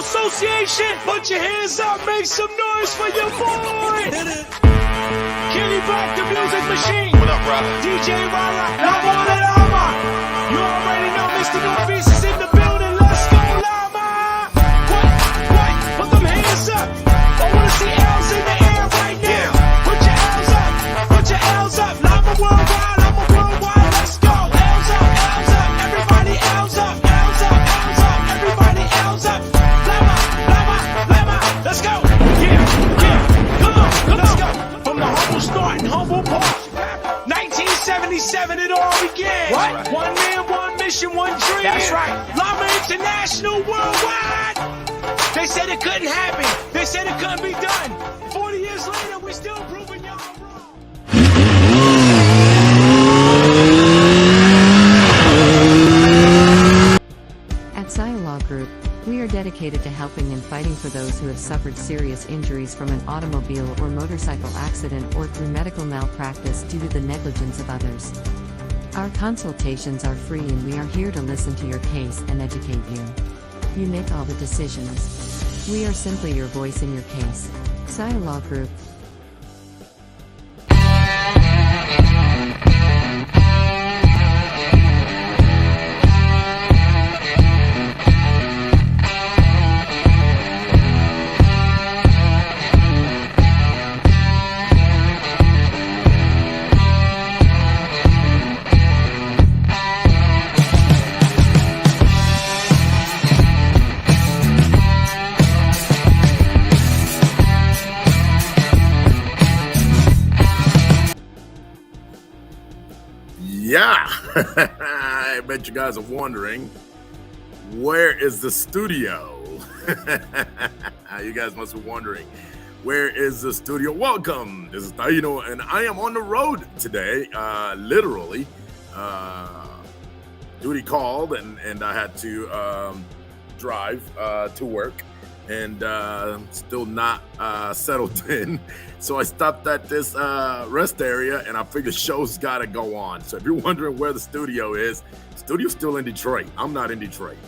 Association. Put your hands up, make some noise for your boy. Kenny Black, the music machine. What up, brother? DJ Lama, Lama. You already know Mr. Northeast is in the building. Let's go, Lama. What? Put them hands up. I wanna see L's in the air right now. Put your L's up. Put your L's up. Lama worldwide. Lama worldwide. Let's go. L's up. L's up. Everybody L's up. L's up. L's up. Everybody L's up. Lama. Let's go. Yeah. Come on. Let's go. From the humble start in Humble Park. 1977 it all began. What? One man, one mission, one dream. That's right. Lama International worldwide. They said it couldn't happen. They said it couldn't be done. 40 years later, we're still proving y'all wrong. At Law Group, we are dedicated to helping and fighting for those who have suffered serious injuries from an automobile or motorcycle accident or through medical malpractice due to the negligence of others. Our consultations are free and we are here to listen to your case and educate you. You make all the decisions. We are simply your voice in your case. Law Group. Yeah, I bet you guys are wondering, where is the studio? You guys must be wondering, where is the studio? Welcome, this is Taino, and I am on the road today, literally. Duty called, and I had to drive to work, and still not settled in. So I stopped at this rest area, and I figured show's got to go on. So if you're wondering where the studio is, studio's still in Detroit. I'm not in Detroit.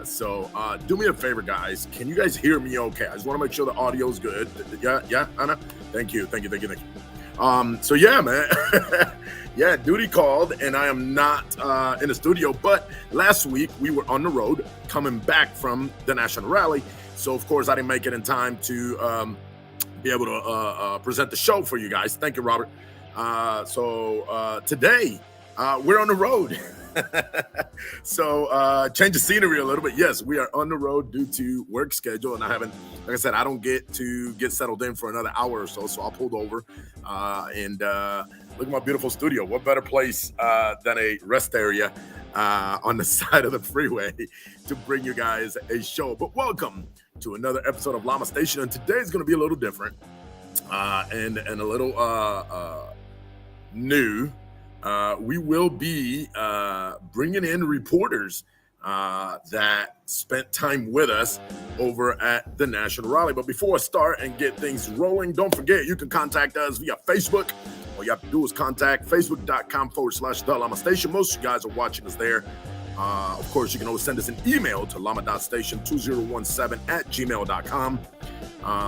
So do me a favor, guys. Can you guys hear me okay? I just want to make sure the audio's good. Yeah, Anna? Thank you. So yeah, man. Yeah, Duty called, and I am not in the studio. But last week, we were on the road coming back from the National Rally. So, of course, I didn't make it in time to be able to present the show for you guys. Thank you, Robert. So today, we're on the road. So change the scenery a little bit. Yes, we are on the road due to work schedule, and I haven't, like I said, I don't get to get settled in for another hour or so. So I pulled over and look at my beautiful studio. What better place than a rest area on the side of the freeway to bring you guys a show. But welcome to another episode of Lama Station, and today's going to be a little different and a little new. We will be bringing in reporters that spent time with us over at the National Rally. But before I start and get things rolling, don't forget, you can contact us via Facebook. All you have to do is contact facebook.com/The Lama Station. Most of you guys are watching us there. Of course, you can always send us an email to lama.station2017@gmail.com.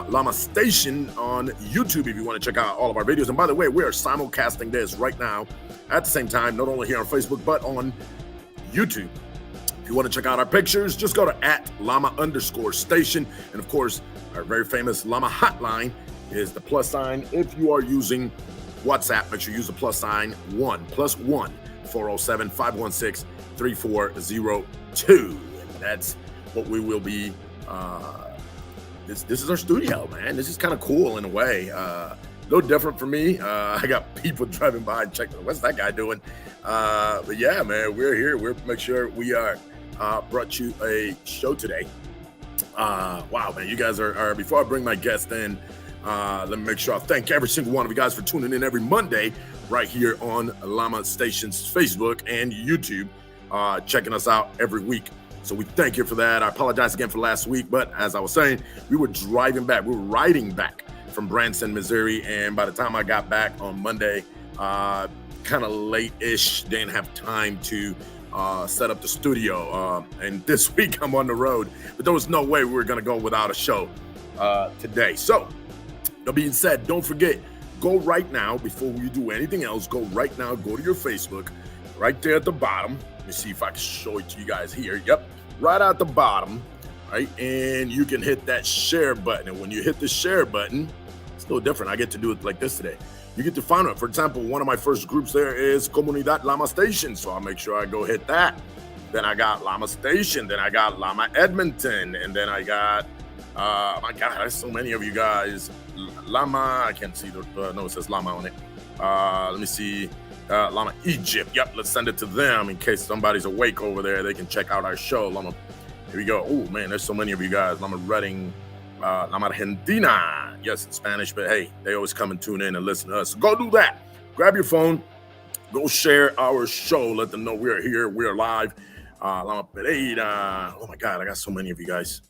Lama Station on YouTube if you want to check out all of our videos. And by the way, we are simulcasting this right now at the same time, not only here on Facebook, but on YouTube. If you want to check out our pictures, just go to @Lama_station. And of course, our very famous Lama hotline is the +. If you are using WhatsApp, make sure you use the +1 +1 407-516-3402. And that's what we will be. This is our studio, man. This is kind of cool in a way. A little different for me. I got people driving by and checking, what's that guy doing? But yeah, man, we're here. We're make sure we are brought you a show today. Wow, man, you guys are before I bring my guest in, let me make sure I thank every single one of you guys for tuning in every Monday right here on Lama Station's Facebook and YouTube, checking us out every week. So we thank you for that. I apologize again for last week, but as I was saying, we were riding back from Branson, Missouri, and by the time I got back on Monday, kind of late-ish, didn't have time to set up the studio. And this week I'm on the road, but there was no way we were going to go without a show today. So, that being said, don't forget, go right now before we do anything else. Go right now, go to your Facebook, right there at the bottom. Let me see if I can show it to you guys here. Yep, right at the bottom, right? And you can hit that share button. And when you hit the share button, it's no different. I get to do it like this today. You get to find it. For example, one of my first groups there is Comunidad Lama Station. So I'll make sure I go hit that. Then I got Lama Station. Then I got Lama Edmonton. And then I got, my God, there's so many of you guys. Lama, I can't see no, it says Lama on it. Let me see. Lama Egypt. Yep, let's send it to them in case somebody's awake over there. They can check out our show. Lama, here we go. Oh, man, there's so many of you guys. Lama Reading. Lama Argentina. Yes, in Spanish, but hey, they always come and tune in and listen to us. So go do that. Grab your phone. Go share our show. Let them know we're here. We're live. Lama Pereira. Oh, my God, I got so many of you guys.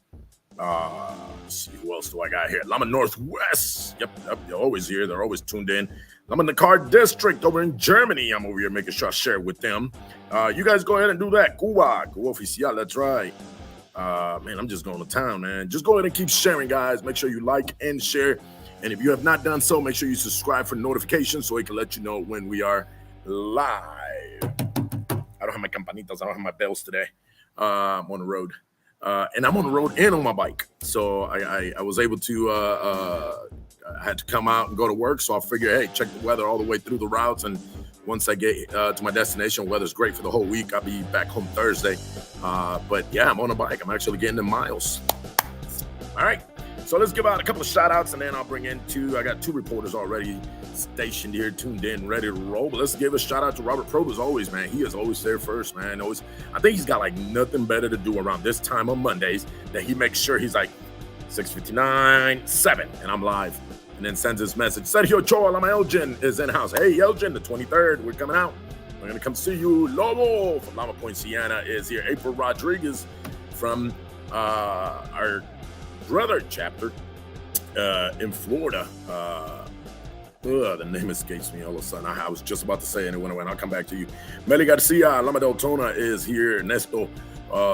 Let's see, who else do I got here? Lama Northwest. Yep, they're always here. They're always tuned in. Lama Nakar District over in Germany. I'm over here making sure I share with them. You guys go ahead and do that. Goooooo Oficial. That's right. Man, I'm just going to town, man. Just go ahead and keep sharing, guys. Make sure you like and share. And if you have not done so, make sure you subscribe for notifications so it can let you know when we are live. I don't have my campanitas. I don't have my bells today. I'm on the road. And I'm on the road and on my bike. So I was able to, I had to come out and go to work. So I figured, hey, check the weather all the way through the routes. And once I get to my destination, weather's great for the whole week. I'll be back home Thursday. But yeah, I'm on a bike. I'm actually getting the miles. All right. So let's give out a couple of shout outs and then I'll bring in I got two reporters already stationed here, tuned in, ready to roll. But let's give a shout out to Robert Probe as always, man. He is always there first, man. Always. I think he's got like nothing better to do around this time on Mondays that he makes sure he's like 6:59, 7, and I'm live. And then sends his message. Sergio Choa, Lama Elgin is in house. Hey, Elgin, the 23rd, we're coming out. We're going to come see you. Lobo from Lama Point Siena is here. April Rodriguez from our brother chapter in Florida. The name escapes me all of a sudden. I was just about to say it and it went. I'll come back to you. Meli Garcia, Lama Deltona is here. Ernesto,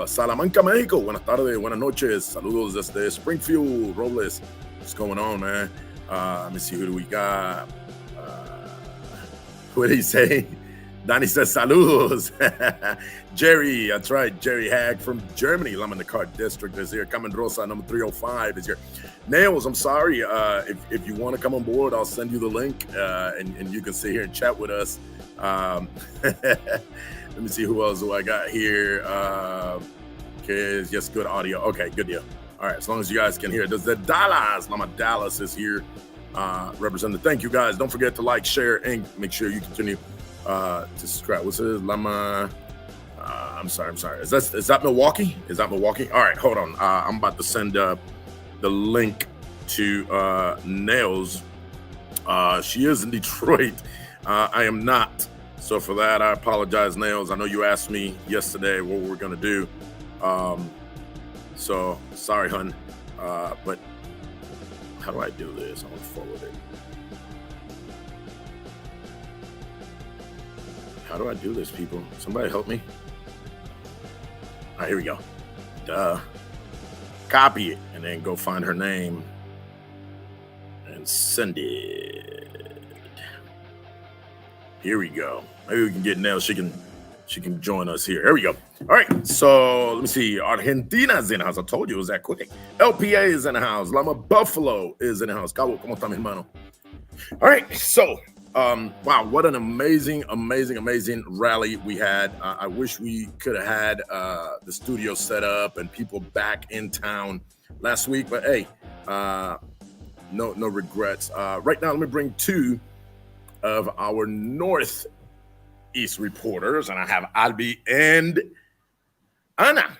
Salamanca, Mexico. Buenas tardes, buenas noches. Saludos desde Springfield, Robles. What's going on, man? Let me see, who do we got? What did he say? Donnie says saludos. Jerry, that's right. Jerry Hag from Germany. Lama Nakar District is here. Carmen Rosa, number 305 is here. Nails, I'm sorry. If you want to come on board, I'll send you the link and you can sit here and chat with us. Let me see who else do I got here. Okay, yes, good audio. Okay, good deal. All right, as long as you guys can hear. There's the Dallas. Lama Dallas is here represented. Thank you, guys. Don't forget to like, share, and make sure you continue to subscribe. What's this? Lama. I'm sorry. Is that Milwaukee? Is that Milwaukee? All right, hold on. I'm about to send the link to Nails. She is in Detroit. I am not. So for that, I apologize, Nails. I know you asked me yesterday what we're going to do. So sorry, hun. But how do I do this? I want to forward it. How do I do this, people? Somebody help me. All right, here we go. Duh. Copy it and then go find her name and send it. Here we go. Maybe we can get Nell. She can join us here. Here we go. All right. So let me see. Argentina's in the house. I told you it was that quick. LPA is in the house. Lama Buffalo is in the house. Cabo, ¿cómo está mi hermano? All right. So, wow, what an amazing rally we had. I wish we could have had the studio set up and people back in town last week, but hey, no regrets. Right now, let me bring two of our Northeast reporters, and I have Albi and Anna.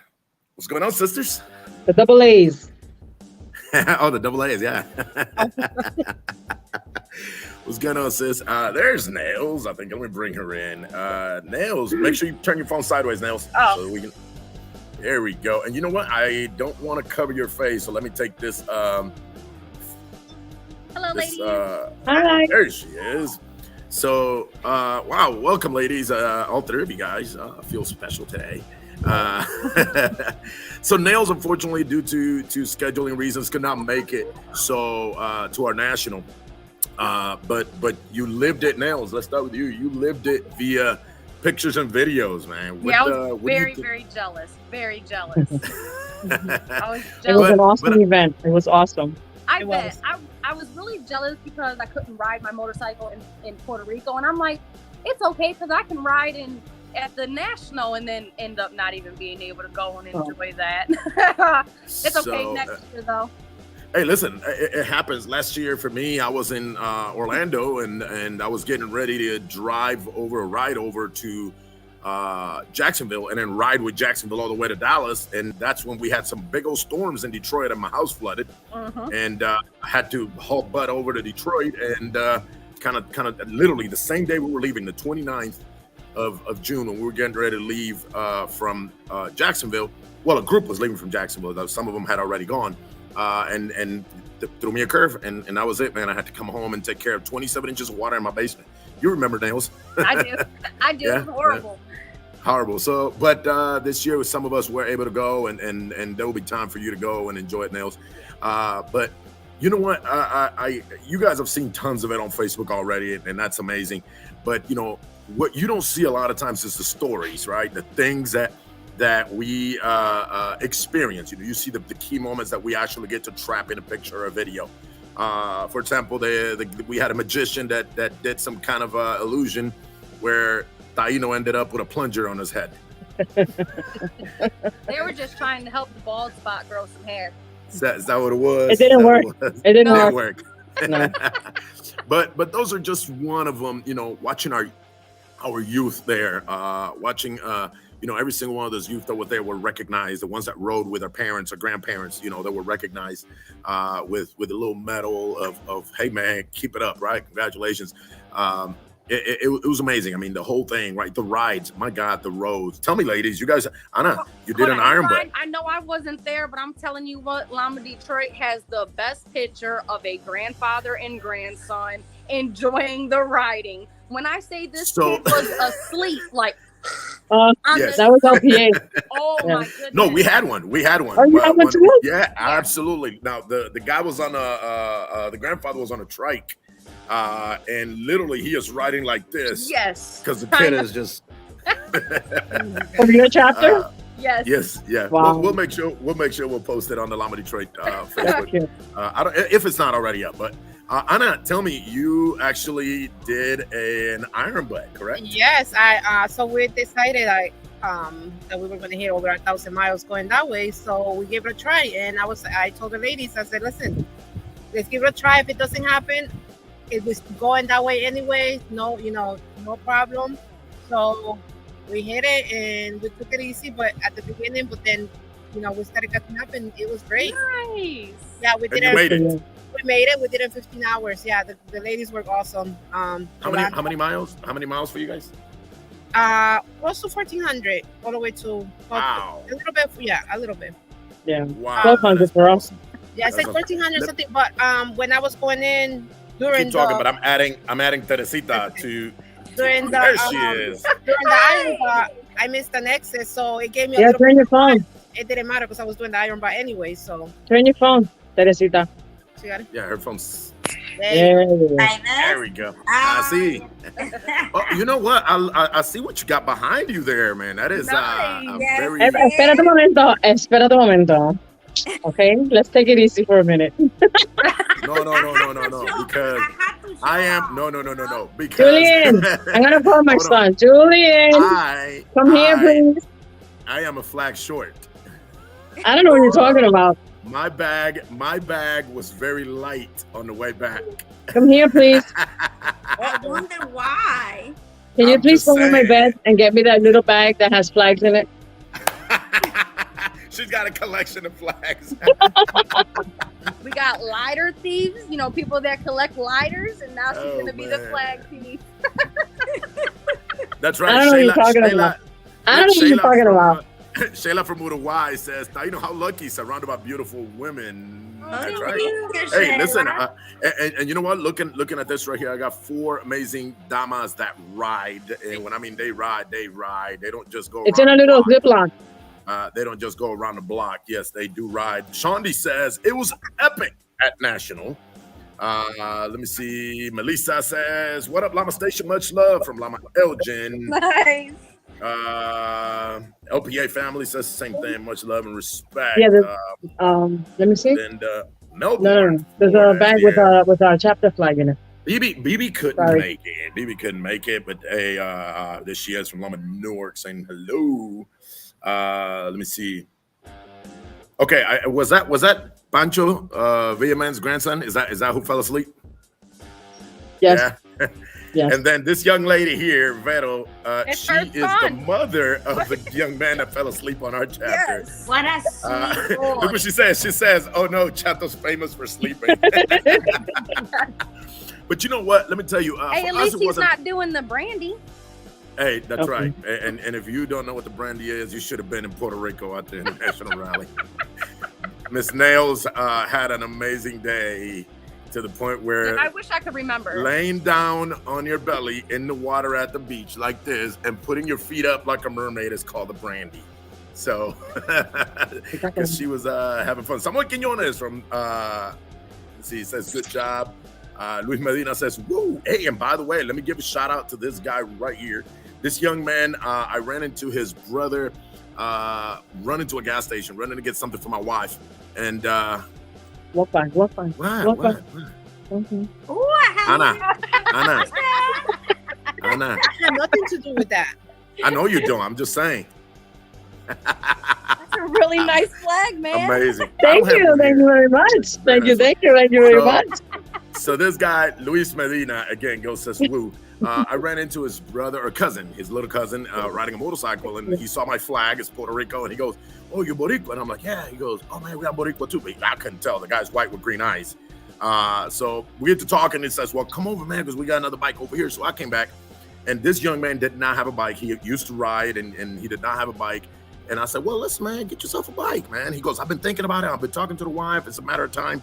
What's going on, sisters? The double A's. Oh, the double A's, yeah. What's going on, sis? There's Nails. I think let me bring her in. Nails, make sure you turn your phone sideways, Nails. Oh. So we can. There we go. And you know what? I don't want to cover your face, so let me take this. Hello, ladies. Hi. There she is. So, wow, welcome, ladies. All three of you guys. I feel special today. Uh, so Nails, unfortunately, due to scheduling reasons, could not make it. So to our national, but you lived it, Nails. Let's start with you. You lived it via pictures and videos, man. Yeah, I was very jealous. Very jealous. I was It was jealous. an awesome event. It was awesome. I It bet. was. I was really jealous because I couldn't ride my motorcycle in Puerto Rico. And I'm like, it's okay because I can ride at the national and then end up not even being able to go and enjoy that. It's okay So, next year, though. Hey, listen, it happens. Last year for me, I was in Orlando and I was getting ready to ride over to Jacksonville and then ride with Jacksonville all the way to Dallas. And that's when we had some big old storms in Detroit and my house flooded. And I had to haul butt over to Detroit and kind of literally the same day we were leaving, the 29th of June, when we were getting ready to leave from Jacksonville. Well, a group was leaving from Jacksonville, though some of them had already gone. And threw me a curve, and that was it, man. I had to come home and take care of 27 inches of water in my basement. You remember, Nails? I do. Yeah, It's horrible. Horrible. So, but this year, some of us were able to go, and there will be time for you to go and enjoy it, Nails. But you know what? You guys have seen tons of it on Facebook already, and that's amazing. But you know what you don't see a lot of times is the stories, right? The things that we experience. You know, you see the key moments that we actually get to trap in a picture or a video. For example, we had a magician that did some kind of illusion where Taino ended up with a plunger on his head. They were just trying to help the bald spot grow some hair. Is that what it was? It didn't work. It didn't work. No. But those are just one of them. You know, watching our youth there, watching you know, every single one of those youth that were there were recognized. The ones that rode with their parents or grandparents, you know, that were recognized with a little medal of hey man, keep it up, right? Congratulations. It was amazing. I mean, the whole thing, right? The rides, my God, the roads. Tell me, ladies, you guys, Anna, you did an iron butt. I know I wasn't there, but I'm telling you what, Lama Detroit has the best picture of a grandfather and grandson enjoying the riding. When I say this kid was asleep, like Yes. That was LPA. oh Yeah. my goodness. No, we had one. Oh, you had one too? Yeah, absolutely. Now the guy was on the grandfather was on a trike, and literally he is riding like this. Yes. Because the kid is just. From your chapter? Yes. Yes, yeah. Wow. We'll make sure we'll post it on the Lama Detroit Thank Facebook. you. I don't if it's not already up, but Anna, tell me, you actually did an iron butt, correct? Yes, I so we decided that we were going to hit over 1,000 miles going that way, so we gave it a try. And I told the ladies, I said, listen, let's give it a try. If it doesn't happen, it was going that way anyway. No, no problem. So we hit it and we took it easy, but at the beginning, but then we started catching up and it was great. Nice. Yeah, we did And you made it. We made it. We did it in 15 hours. Yeah, the ladies were awesome. How many miles? How many miles for you guys? Close to 1,400 all the way to Wow. a little bit. Yeah, a little bit. Yeah. Wow. 1,200 for us. Yeah, it's like That's 1,400 something. But when I was going in during Keep talking, the but I'm adding Teresita to. during the There she is. during the iron bar, I missed an exit, so it gave me a Yeah, little. turn your phone. It didn't matter because I was doing the iron bar anyway. So Turn your phone, Teresita. she got it. Yeah, her phone's. There. There we go. I see. Oh, you know what? I see what you got behind you there, man. That is Nice. a Yes. very. Espérate un momento. Espérate un momento. Okay, let's take it easy for a minute. No. Because I am no. Because Julian, I'm gonna call my Hold son. Julian, come here, please. I am a flag short. I don't know what you're talking about. My bag was very light on the way back. Come here, please. I wonder why. Can you I'm please just go on my saying. bed and get me that little bag that has flags in it? She's got a collection of flags. We got lighter thieves, people that collect lighters, and now she's Oh, going to be the man. flag thief. That's right. I don't know what you're talking about. I don't know what you're talking about. Shayla from Uruguay says, "You know how lucky, surrounded by beautiful women." That's right. Okay, Hey, listen, Sheila. and you know what? Looking at this right here, I got 4 amazing damas that ride. And when I mean they ride, they ride. They don't just go It's around in a the little block. Ziploc. They don't just go around the block. Yes, they do ride. Shondi says it was epic at National. Let me see. Melissa says, "What up, Lama Station? Much love from Lama Elgin." Nice. LPA family says the same thing. Much love and respect. Yeah, let me see. And No, Melbourne. there's a Florida, bag with our chapter flag in it. BB couldn't Sorry. make it. BB couldn't make it, but hey, this she is from Loma, Newark, saying hello. Let me see. Okay, was that Pancho Villaman's grandson? Is that who fell asleep? Yes. Yeah. Yes. And then this young lady here, Vero, It's she her is the son. mother of the young man that fell asleep on our chapter. Yes. What a sweet boy. Look what she says. She says, "Oh no, Chato's famous for sleeping." But you know what? Let me tell you. Hey, for at us, least it he's wasn't- not doing the brandy. Hey, that's Okay. right. And if you don't know what the brandy is, you should have been in Puerto Rico at the international rally. Miss Nails had an amazing day to the point where I wish I could remember. laying down on your belly in the water at the beach like this and putting your feet up like a mermaid is called the brandy. So, because she was having fun. Samuel Quiñones from, let's see, says, good job. Luis Medina says, woo. Hey, and by the way, let me give a shout out to this guy right here. This young man, I ran into his brother, running to a gas station, running to get something for my wife. And, Walk by. what? Mhm. Ooh, I have Anna, I had nothing to do with that. I know you don't. I'm just saying. That's a really nice flag, man. Amazing. Thank you very much. Thank you very So- much. So this guy, Luis Medina, again, goes says, woo. I ran into his brother or cousin, his little cousin, riding a motorcycle, and he saw my flag. It's Puerto Rico, and he goes, "Oh, you're Boricua?" And I'm like, "Yeah." He goes, "Oh man, we got Boricua too," but I couldn't tell. The guy's white with green eyes. So we get to talking, and he says, "Well, come over, man, because we got another bike over here." So I came back, and this young man did not have a bike. He used to ride, and he did not have a bike. And I said, "Well, listen, man, get yourself a bike, man." He goes, "I've been thinking about it. I've been talking to the wife. It's a matter of time."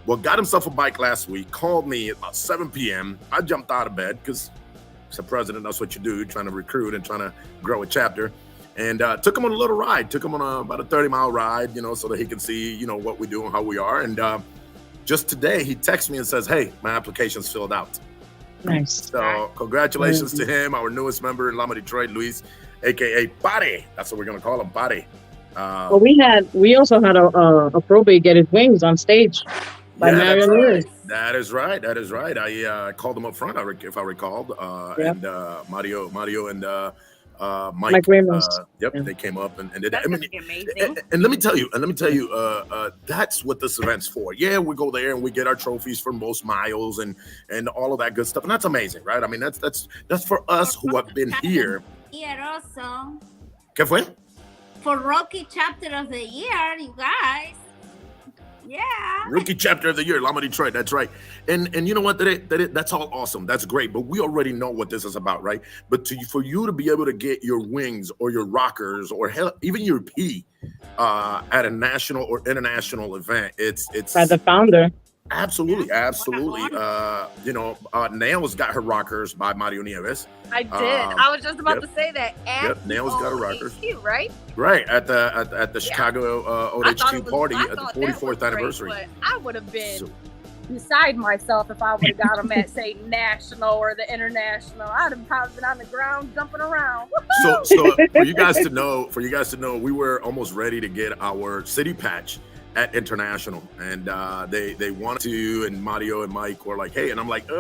Well, got himself a bike last week, called me at about 7 p.m. I jumped out of bed because as a president, that's what you do, trying to recruit and trying to grow a chapter. And took him on a little ride, took him on about a 30-mile ride, so that he can see, what we do and how we are. And just today, he texts me and says, "Hey, my application's filled out." Nice. So congratulations to him, our newest member in Lama Detroit, Luis, a.k.a. Pare. That's what we're going to call him, Pare. Well, we also had a probate get his wings on stage by Marion Lewis. That is right. I called him up front, if I recalled, and Mario and Mike Ramos. They came up and did that. That's gonna be amazing. And let me tell you, that's what this event's for. Yeah, we go there and we get our trophies for most miles and all of that good stuff, and that's amazing, right? I mean, that's for us who have been here. Here also ¿Qué fue? for Rocky Chapter of the Year, you guys. Yeah. Rookie chapter of the year, Lama Detroit. That's right. And you know what? That's all awesome. That's great. But we already know what this is about, right? But for you to be able to get your wings or your rockers or hell, even your P at a national or international event, it's By the founder. absolutely. Nails got her rockers by Mario Nieves. I did. I was just about to say that. Yep, Nails got a rocker. HQ, right? Right at the Chicago I thought OHQ it was- party I at the thought that was 44th great, anniversary. but I would have been So- beside myself if I would have got them at, say, national or the international. I'd have probably been on the ground jumping around. So for you guys to know, we were almost ready to get our city patch at international, and they wanted to, and Mario and Mike were like, "Hey," and I'm like,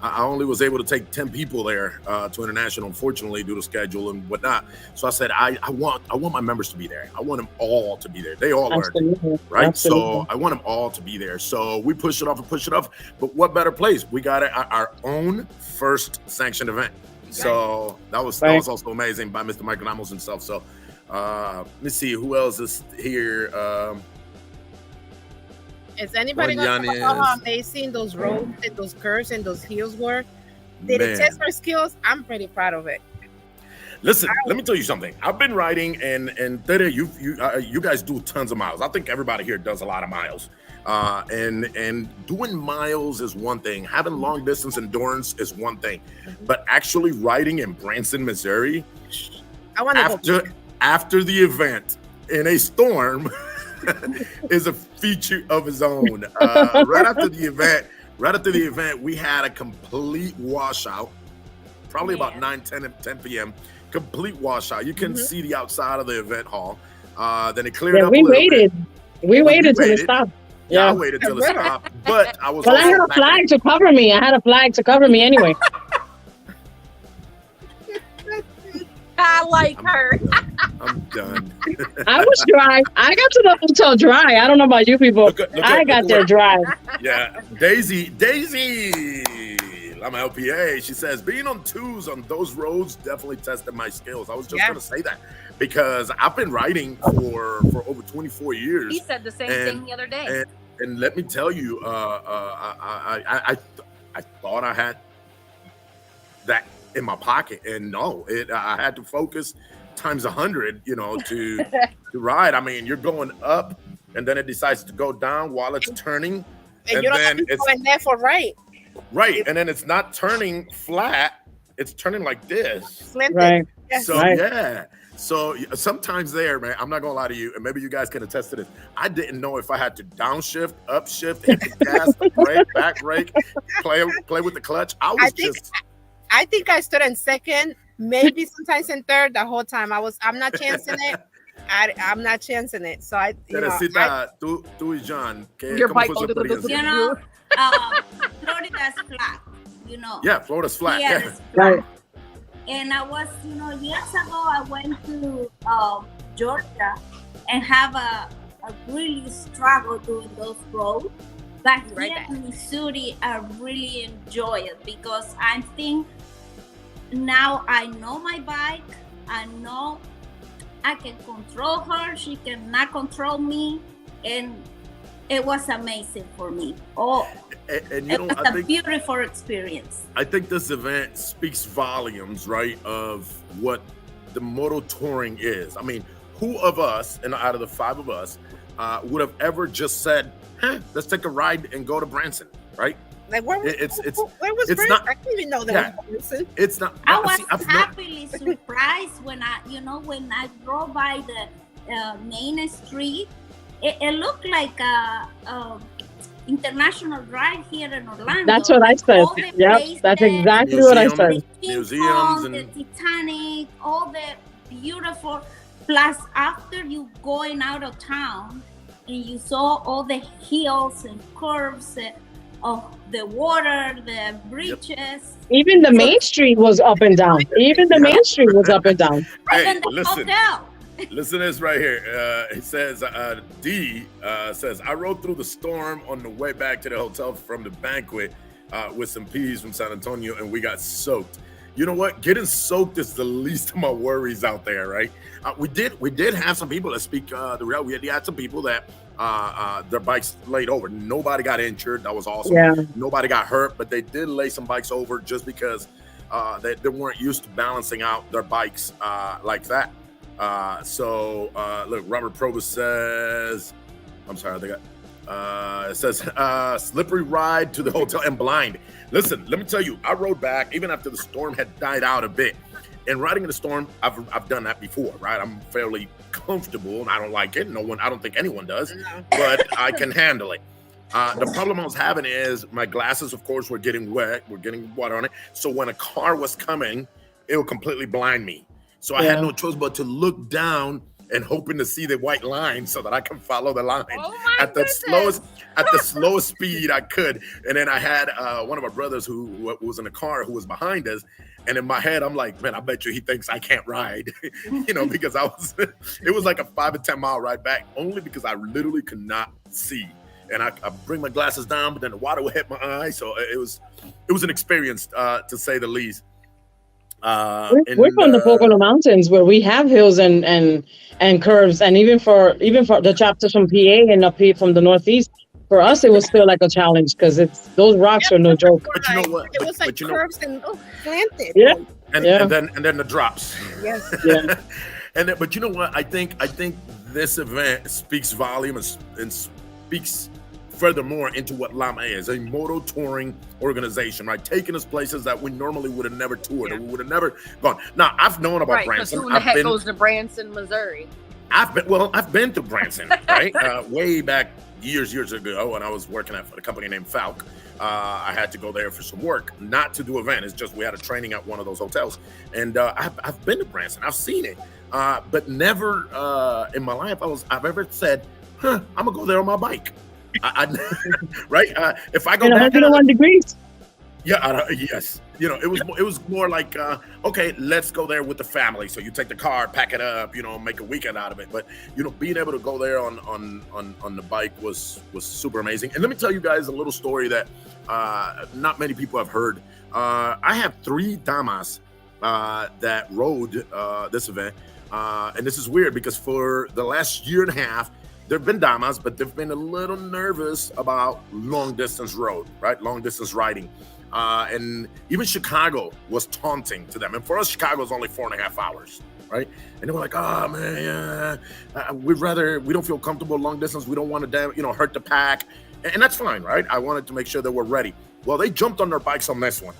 I only was able to take 10 people there to international, unfortunately, due to schedule and whatnot. So I said, I want my members to be there. I want them all to be there. They all learned, Absolutely. right? Absolutely. So I want them all to be there. So we push it off. But what better place? We got our own first sanctioned event. So that was also amazing by Mr. Mike Ramos himself. So let's see who else is here. Is anybody going to talk about how amazing those roads and those curves and those hills were? Did it test our skills? I'm pretty proud of it. Listen, let me tell you something. I've been riding, and Tere, you guys do tons of miles. I think everybody here does a lot of miles. And doing miles is one thing. Having long distance endurance is one thing, but actually riding in Branson, Missouri, I want to go. After the event in a storm is a feature of its own. Right after the event, we had a complete washout, probably about 10 p.m. Complete washout. You couldn't see the outside of the event hall. Then it cleared up. We waited. We waited till it stopped. Yeah, I waited till it stopped. But I was. Well, I had a flag to cover me. Anyway. I like her. I'm done. I was dry. I got to the hotel dry. I don't know about you people. I got there dry. Yeah, Daisy, Lama LPA. She says being on twos on those roads definitely tested my skills. I was just gonna say that because I've been riding for over 24 years. He said the same thing the other day. And let me tell you, I thought I had that in my pocket, and no, I had to focus times 100, to ride. I mean, you're going up, and then it decides to go down while it's turning, and you don't have to go in left or right. Right, and then it's not turning flat; it's turning like this. Right. So yeah. So sometimes there, man, I'm not gonna lie to you, and maybe you guys can attest to this. I didn't know if I had to downshift, upshift, hit the gas, the brake, back brake, play with the clutch. I think I stood in second, maybe sometimes in third. The whole time I'm not chancing it. I'm not chancing it. So tú y John, your bike under the Florida's flat. Yeah, Florida's flat. Yeah. Right. And I was, years ago, I went to Georgia and have a really struggle doing those roads. But here in Missouri, I really enjoy it because I think now I know my bike. I know I can control her. She cannot control me. And it was amazing for me. And it was a beautiful experience. I think this event speaks volumes, right, of what the moto touring is. I mean, who of us, and out of the five of us, would have ever just said, let's take a ride and go to Branson, right? Like where was Branson? I didn't even know that was Branson. It's not. I was happily surprised when I drove by the main street. It looked like a international drive here in Orlando. That's what I said. Yep, that's exactly what I said. Museums and the Titanic, all the beautiful. Plus, after you going out of town and you saw all the hills and curves of the water, the bridges. Even the main street was up and down. Hey, Even the listen. hotel. Listen to this right here. It says, D says, I rode through the storm on the way back to the hotel from the banquet with some peas from San Antonio, and we got soaked. You know what? Getting soaked is the least of my worries out there, right? We did have some people that speak the real. We had some people that their bikes laid over. Nobody got injured. That was awesome. Yeah. Nobody got hurt, but they did lay some bikes over just because they weren't used to balancing out their bikes like that. Look, Robert Probus says, I'm sorry, it says, slippery ride to the hotel and blind. Listen, let me tell you, I rode back even after the storm had died out a bit. And riding in the storm, I've done that before, right? I'm fairly comfortable and I don't like it. I don't think anyone does, but I can handle it. The problem I was having is my glasses, of course, were getting wet. We're getting water on it. So when a car was coming, it would completely blind me. So I had no choice but to look down and hoping to see the white line so that I can follow the line at the slowest speed I could. And then I had one of my brothers who was in the car who was behind us. And in my head, I'm like, man, I bet you he thinks I can't ride, because it was like a 5 to 10 mile ride back only because I literally could not see. And I bring my glasses down, but then the water would hit my eye. So it was an experience to say the least. We're from the Pocono Mountains where we have hills and curves, and even for the chapters from PA and up here from the Northeast, for us it was still like a challenge because those rocks are no joke. But you know what? It was like curves and slanted. Yeah. And then the drops. Yes. Yeah. But you know what? I think this event speaks volume and speaks furthermore into what Lama is, a moto touring organization, right? Taking us places that we normally would have never toured, or we would have never gone. Now, I've known about Branson. Who in the heck goes to Branson, Missouri? I've been to Branson, right? Way back years ago when I was working for a company named Falk. I had to go there for some work, not to do event. It's just we had a training at one of those hotels, and I've been to Branson. I've seen it, but never in my life I've ever said, "I'm gonna go there on my bike." Right? If I go back 101 degrees. Yeah, yes. It was more like, okay, let's go there with the family. So you take the car, pack it up, make a weekend out of it. But being able to go there on the bike was super amazing. And let me tell you guys a little story that not many people have heard. I have 3 damas that rode this event, and this is weird because for the last year and a half, there've been damas, but they've been a little nervous about long distance road, right? Long distance riding. And even Chicago was taunting to them. And for us, Chicago is only 4.5 hours, right? And they were like, "Oh man, we don't feel comfortable long distance. We don't want to, hurt the pack." And that's fine, right? I wanted to make sure that we're ready. Well, they jumped on their bikes on this one,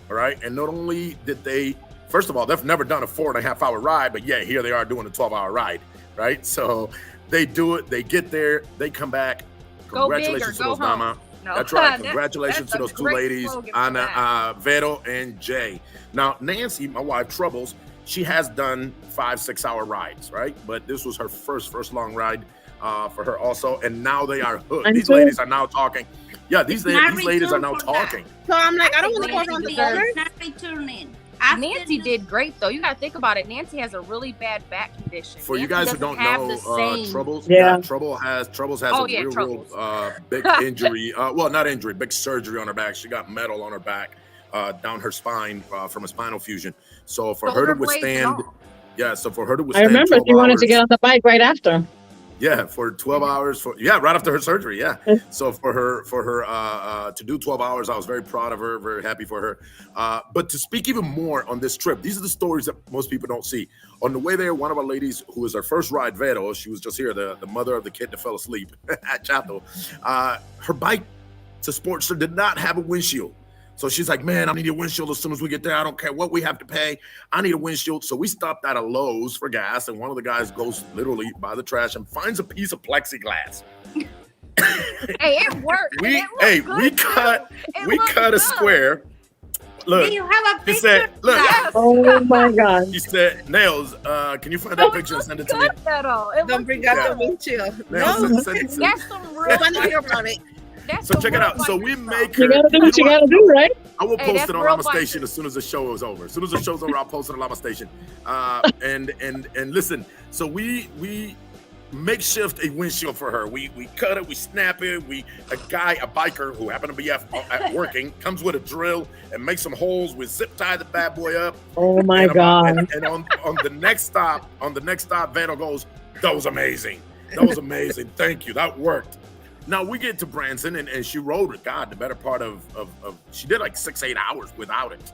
all right? And not only did they, first of all, they've never done a 4.5 hour ride, but yeah, here they are doing a 12-hour ride, right? So they do it, they get there, they come back. Congratulations to those damas. No. That's right. Congratulations to those 2 ladies, Anna, Vero, and Jay. Now, Nancy, my wife, Troubles, she has done 5-6 hour rides, right? But this was her first long ride for her also. And now they are hooked. These ladies are now talking. Yeah, these ladies are now talking. So I'm like, I don't want to go around the other. Not returning. Nancy did great though. You got to think about it. Nancy has a really bad back condition. For you guys who don't know, Troubles, Troubles has a real big injury. Well, not injury, big surgery on her back. She got metal on her back, down her spine from a spinal fusion. So for her to withstand, I remember she wanted to get on the bike right after. Yeah, for 12 hours. Right after her surgery. Yeah. So for her to do 12 hours, I was very proud of her, very happy for her. But to speak even more on this trip, these are the stories that most people don't see. On the way there, one of our ladies who was her first ride, Vero, she was just here, the mother of the kid that fell asleep at Chato. Her bike to Sportster did not have a windshield. So she's like, "Man, I need a windshield as soon as we get there. I don't care what we have to pay. I need a windshield." So we stopped at a Lowe's for gas, and one of the guys goes literally by the trash and finds a piece of plexiglass. Hey, it worked. We cut a square. Look, do you have a picture? He said, "Look." Yes. Oh my God. He said, "Nails, can you find that picture and send it to me?" Don't bring out the windshield. Nails, send it to me. That's some real. I want to hear about it. So check it out. So we make her. You gotta do what you gotta do, right? I will post it on Lama Station as soon as the show is over. As soon as the show's over, I'll post it on Lama Station. And listen. So we makeshift a windshield for her. We cut it. We snap it. A biker who happened to be at working comes with a drill and makes some holes. We zip tie the bad boy up. Oh my God! And on the next stop, Vero goes, "That was amazing. That was amazing. Thank you. That worked." Now we get to Branson and she rode with the better part of she did like 6-8 hours without it.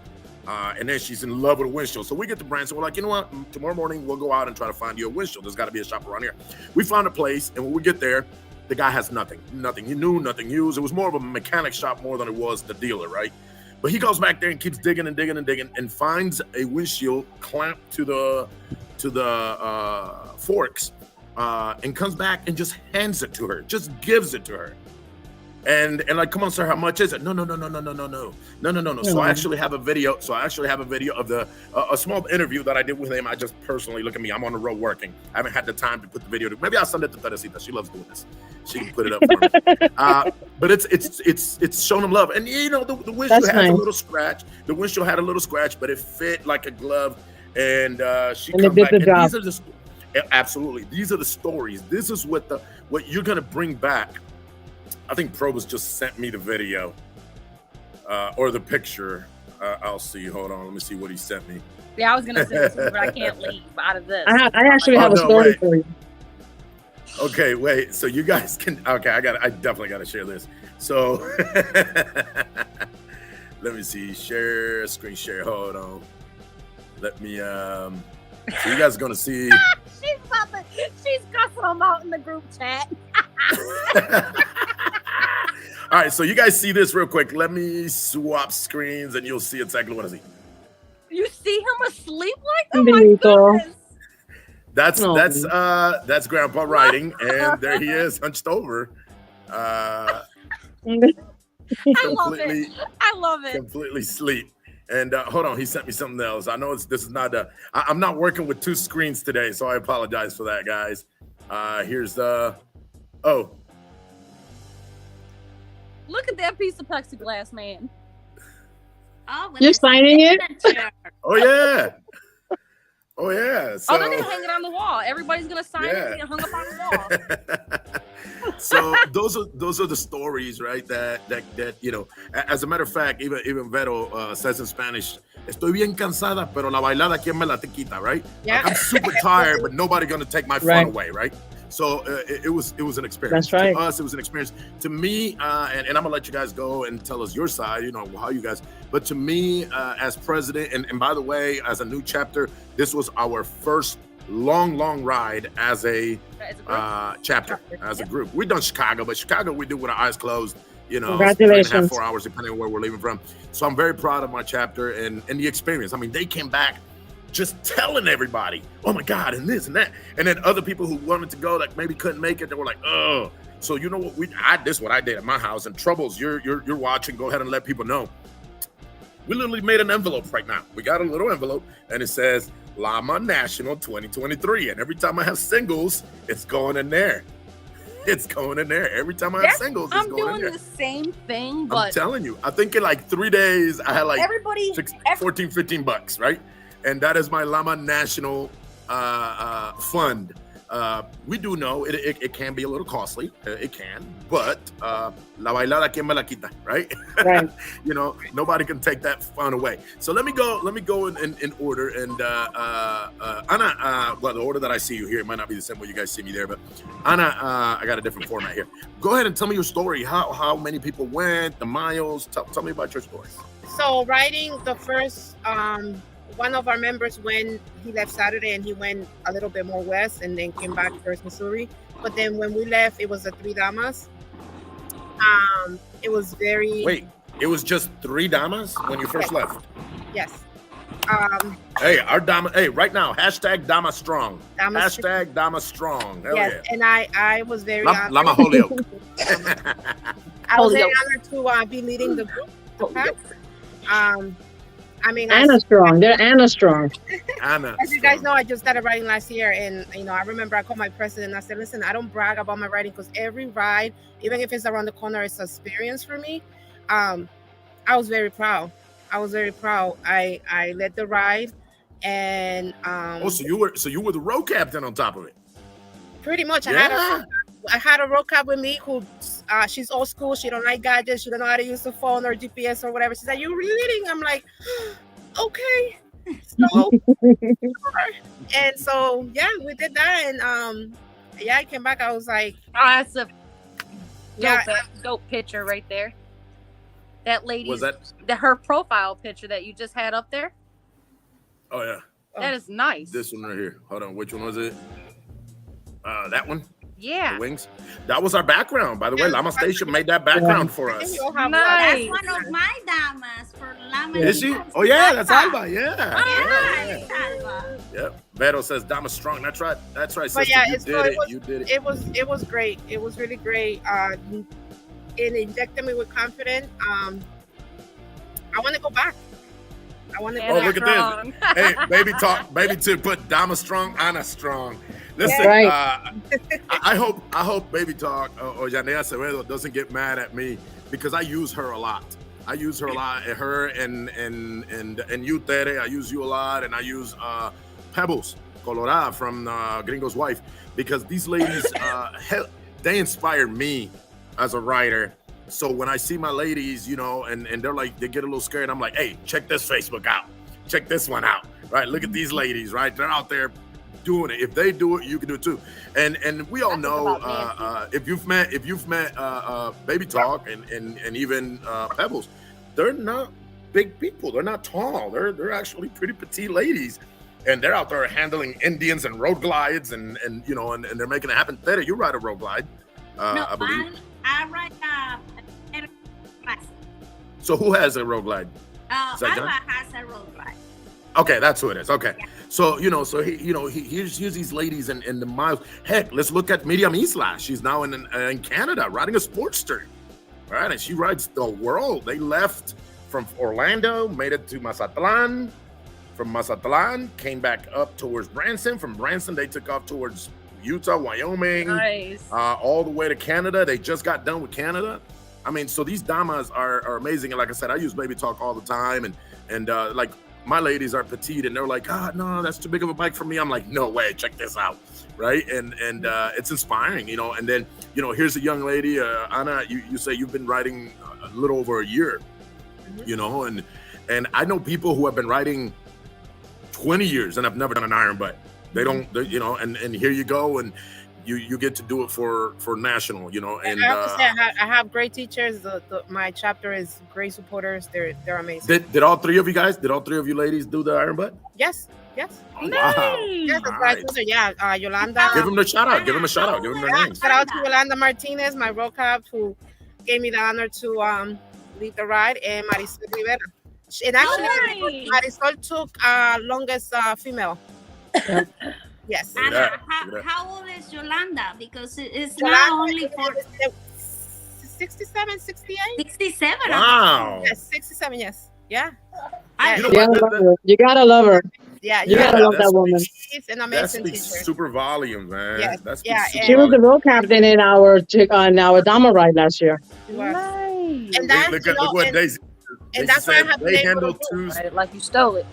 And then she's in love with a windshield. So we get to Branson. We're like, you know what? Tomorrow morning we'll go out and try to find you a windshield. There's got to be a shop around here. We found a place, and when we get there, the guy has nothing new, nothing used. It was more of a mechanic shop more than it was the dealer, right? But he goes back there and keeps digging and finds a windshield clamped to the forks. And comes back and just hands it to her, just gives it to her. And like, "Come on, sir, how much is it?" No. So I actually have a video. Of a small interview that I did with him. I just personally, look at me, I'm on the road working. I haven't had the time to put the video. Maybe I'll send it to Teresita. She loves doing this. She can put it up for me. But it's showing him love. And the windshield has a little scratch. The windshield had a little scratch, but it fit like a glove. And she comes back. And these are the absolutely. These are the stories. This is what you're gonna bring back. I think Probus just sent me the video or the picture. I'll see. Hold on. Let me see what he sent me. Yeah, I was gonna send it to you, but I can't leave out of this. I actually have a story for you. Okay, wait. So you guys can. Okay, I definitely got to share this. So let me see. Share screen share. Hold on. Let me. So you guys are gonna see. She's cussing them out in the group chat. All right, so you guys see this real quick. Let me swap screens and you'll see exactly what I see. You see him asleep like that? Oh my Benito. goodness. That's Grandpa writing, and there he is, hunched over. I love it. I love it. Completely asleep. And hold on, he sent me something else. I know this is not I'm not working with two screens today, so I apologize for that, guys. Here's oh. Look at that piece of plexiglass, man. Oh, You're signing it? Oh yeah. Oh yeah. So, they're gonna hang it on the wall. Everybody's gonna sign it and hung up on the wall. So those are the stories, right? That you know. As a matter of fact, even Vero says in Spanish, "Estoy bien cansada, pero la bailada quién me la te quita," right? Yeah. Like, I'm super tired, but nobody gonna take my fun away, right? So it was an experience. That's right. To us, it was an experience. To me, and I'm gonna let you guys go and tell us your side, you know, how you guys. But to me, as president, and by the way, as a new chapter, this was our first long ride as a chapter, as a group. We've done Chicago, but Chicago we do with our eyes closed. You know, 3.5, 4 hours, depending on where we're leaving from. So I'm very proud of my chapter and the experience. I mean, they came back just telling everybody, oh my God, and this and that. And then other people who wanted to go that maybe couldn't make it, they were like, oh. So you know what this is what I did at my house. And Troubles, you're watching, go ahead and let people know. We literally made an envelope right now. We got a little envelope and it says Lama National 2023. And every time I have singles, it's going in there. It's going in there. Every time I have singles, it's going in there. I'm doing the same thing, but I'm telling you, I think in like 3 days, I had like 14, 15 bucks, right? And that is my Lama National fund. We do know it can be a little costly. It can, but la bailada quien me la quita, right? Right. You know, nobody can take that fun away. So let me go in order. And Ana, well, the order that I see you here, it might not be the same way you guys see me there, but Ana, I got a different format here. Go ahead and tell me your story. How many people went, the miles? Tell me about your story. So riding the first, one of our members went, he left Saturday and he went a little bit more west and then came back first Missouri. But then when we left, it was the 3 damas. It was very... Wait, it was just 3 damas when you first left? Yes. Hey, our Dama, hey, right now, hashtag Dama Strong. Hashtag Dama Strong. Hell yes, yeah. And I was very honored. Lama Holyoke. I was very honored to be leading the group. I mean, Anna Strong. They're Anna Strong. Anna. As you guys know, I just started riding last year, and you know, I remember I called my president and I said, "Listen, I don't brag about my riding because every ride, even if it's around the corner, it's an experience for me." I was very proud. I led the ride, and so you were the road captain on top of it. Pretty much. Yeah. I had a road cap with me who she's old school. She don't like gadgets. She don't know how to use the phone or GPS or whatever. She's like, "You reading?" I'm like, okay. So, and so yeah, we did that, and I came back. I was like, oh, that's a dope picture right there. That lady's her profile picture that you just had up there. Oh yeah. That is nice. This one right here. Hold on, which one was it? That one. Yeah. The wings. That was our background. By the way, Lama Station made that background for us. Nice. That's one of my damas for Lama. Is she? Oh yeah, that's Alba. Yeah. It's Alba. Yep. Vero says Dama Strong. That's right. That's right. But sister. yeah, You did it. It was great. It was really great. It injected me with confidence. I want to go back. Look at this. Hey, baby to put Dama Strong, Ana Strong. Listen, I hope Baby Talk or Yanea Acevedo doesn't get mad at me because I use her a lot. Her and you, Tere. I use you a lot, and I use Pebbles Colorada from Gringo's Wife because these ladies, they inspire me as a writer. So when I see my ladies, you know, and they're like, they get a little scared. I'm like, hey, check this Facebook out. Check this one out. Right? Look at these ladies, right? They're out there doing it. If they do it, you can do it too. And we all know if you've met Baby Talk and even Pebbles, they're not big people. They're not tall. They're actually pretty petite ladies. And they're out there handling Indians and road glides and you know, and they're making it happen. Theta, you ride a road glide. No, I believe. I ride a classic. So who has a road glide? Is that Alma John? has a road glide. Okay, that's who it is. Okay. Yeah. So, here's these ladies in the miles. Heck, let's look at Miriam Isla. She's now in Canada riding a Sportster. Right? And she rides the world. They left from Orlando, made it to Mazatlan. From Mazatlan, came back up towards Branson. From Branson, they took off towards Utah, Wyoming, Nice. all the way to Canada. They just got done with Canada. I mean, so these damas are amazing. And like I said, I use Baby Talk all the time. And like my ladies are petite and they're like, no, that's too big of a bike for me. I'm like, no way, check this out. Right. And it's inspiring, and then, here's a young lady, Anna, you say you've been riding a little over a year, and I know people who have been riding 20 years and have never done an iron butt. They don't, and here you go. And you get to do it for national, and I have to say, I have great teachers. My chapter is great supporters. They're amazing. Did all three of you ladies do the iron butt? Yes. Oh, wow. Yes, that's All what I right. told her. Yeah, Yolanda. Give them the shout out. Give them their names. Shout out to Yolanda Martinez, my road cap, who gave me the honor to lead the ride, and Marisol Rivera. And actually, Marisol took longest female. Yes. Look at Anna, that. how old is Yolanda? Because it's Yolanda not only for 67, 68. 67. Wow. Yes, 67. Yes. Yeah. I- You know You gotta what? love her. You gotta love her. Yeah. You gotta love that woman. She's an That amazing speaks teacher. super volumes, man. Yes, That speaks yeah, super She was the volumes. road captain in our Dama ride last year. She was. Nice. And that's, Look what Daisy. and that's why I have been they able handle to do it. twos. Right, like you stole it.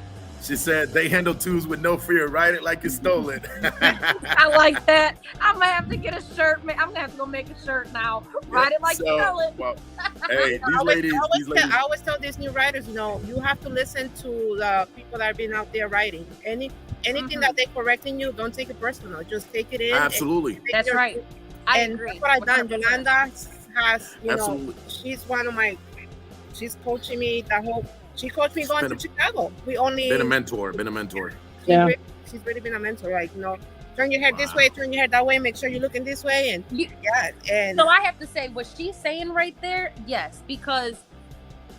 She said they handle twos with no fear. Ride it like you stole it. I like that. I'm gonna have to get a shirt. I'm gonna have to go make a shirt now. Ride it like you stole it. Well, hey, I always tell these new riders, you have to listen to the people that have been out there riding. Anything that they're correcting you, don't take it personal. Just take it in. Absolutely. That's right. I agree. That's what I've done. 100%. Yolanda has, Absolutely. she's coaching me she coached me going to Chicago. Been a mentor. Yeah. She's really been a mentor. Like, turn your head this way, turn your head that way, make sure you're looking this way. And and So I have to say, what she's saying right there, yes, because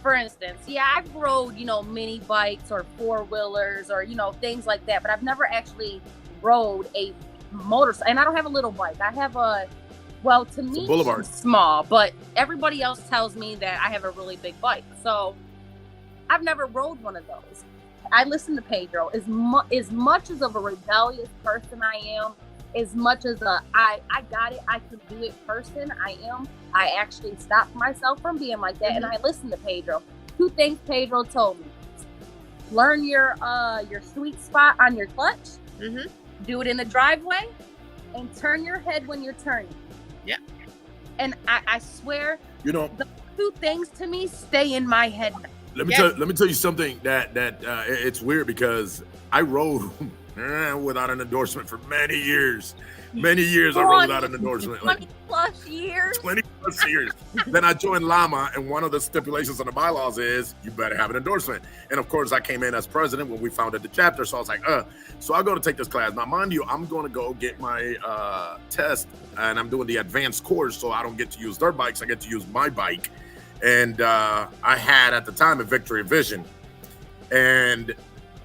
for instance, I've rode, mini bikes or four-wheelers or, things like that, but I've never actually rode a motorcycle. And I don't have a little bike. I have to me, Boulevard. she's small, but everybody else tells me that I have a really big bike. So I've never rode one of those. I listen to Pedro. As much as of a rebellious person I am, as much as I got it, I can do it person I am, I actually stopped myself from being like that, and I listened to Pedro. 2 things Pedro told me: learn your sweet spot on your clutch, do it in the driveway, and turn your head when you're turning. Yeah. And I swear, The 2 things to me stay in my head now. Let me tell you something that it's weird because I rode without an endorsement for many years. Many years I rode without an endorsement. 20 plus years. 20 plus years. Then I joined Lama, and one of the stipulations on the bylaws is you better have an endorsement. And of course, I came in as president when we founded the chapter. So I was like, so I go to take this class. Now, mind you, I'm going to go get my test, and I'm doing the advanced course, so I don't get to use their bikes. I get to use my bike. And I had at the time a Victory Vision, and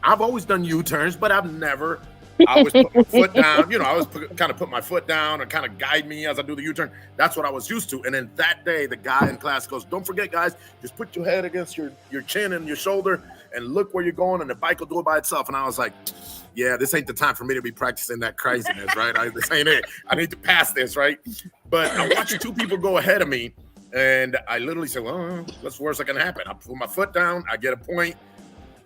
I've always done U-turns, but I've never. I always put my foot down. I always kind of put my foot down and kind of guide me as I do the U-turn. That's what I was used to. And then that day, the guy in class goes, "Don't forget, guys, just put your head against your chin and your shoulder, and look where you're going, and the bike will do it by itself." And I was like, "Yeah, this ain't the time for me to be practicing that craziness, right? This ain't it. I need to pass this, right?" But I'm watching 2 people go ahead of me. And I literally said, well, what's the worst that can happen? I put my foot down, I get a point,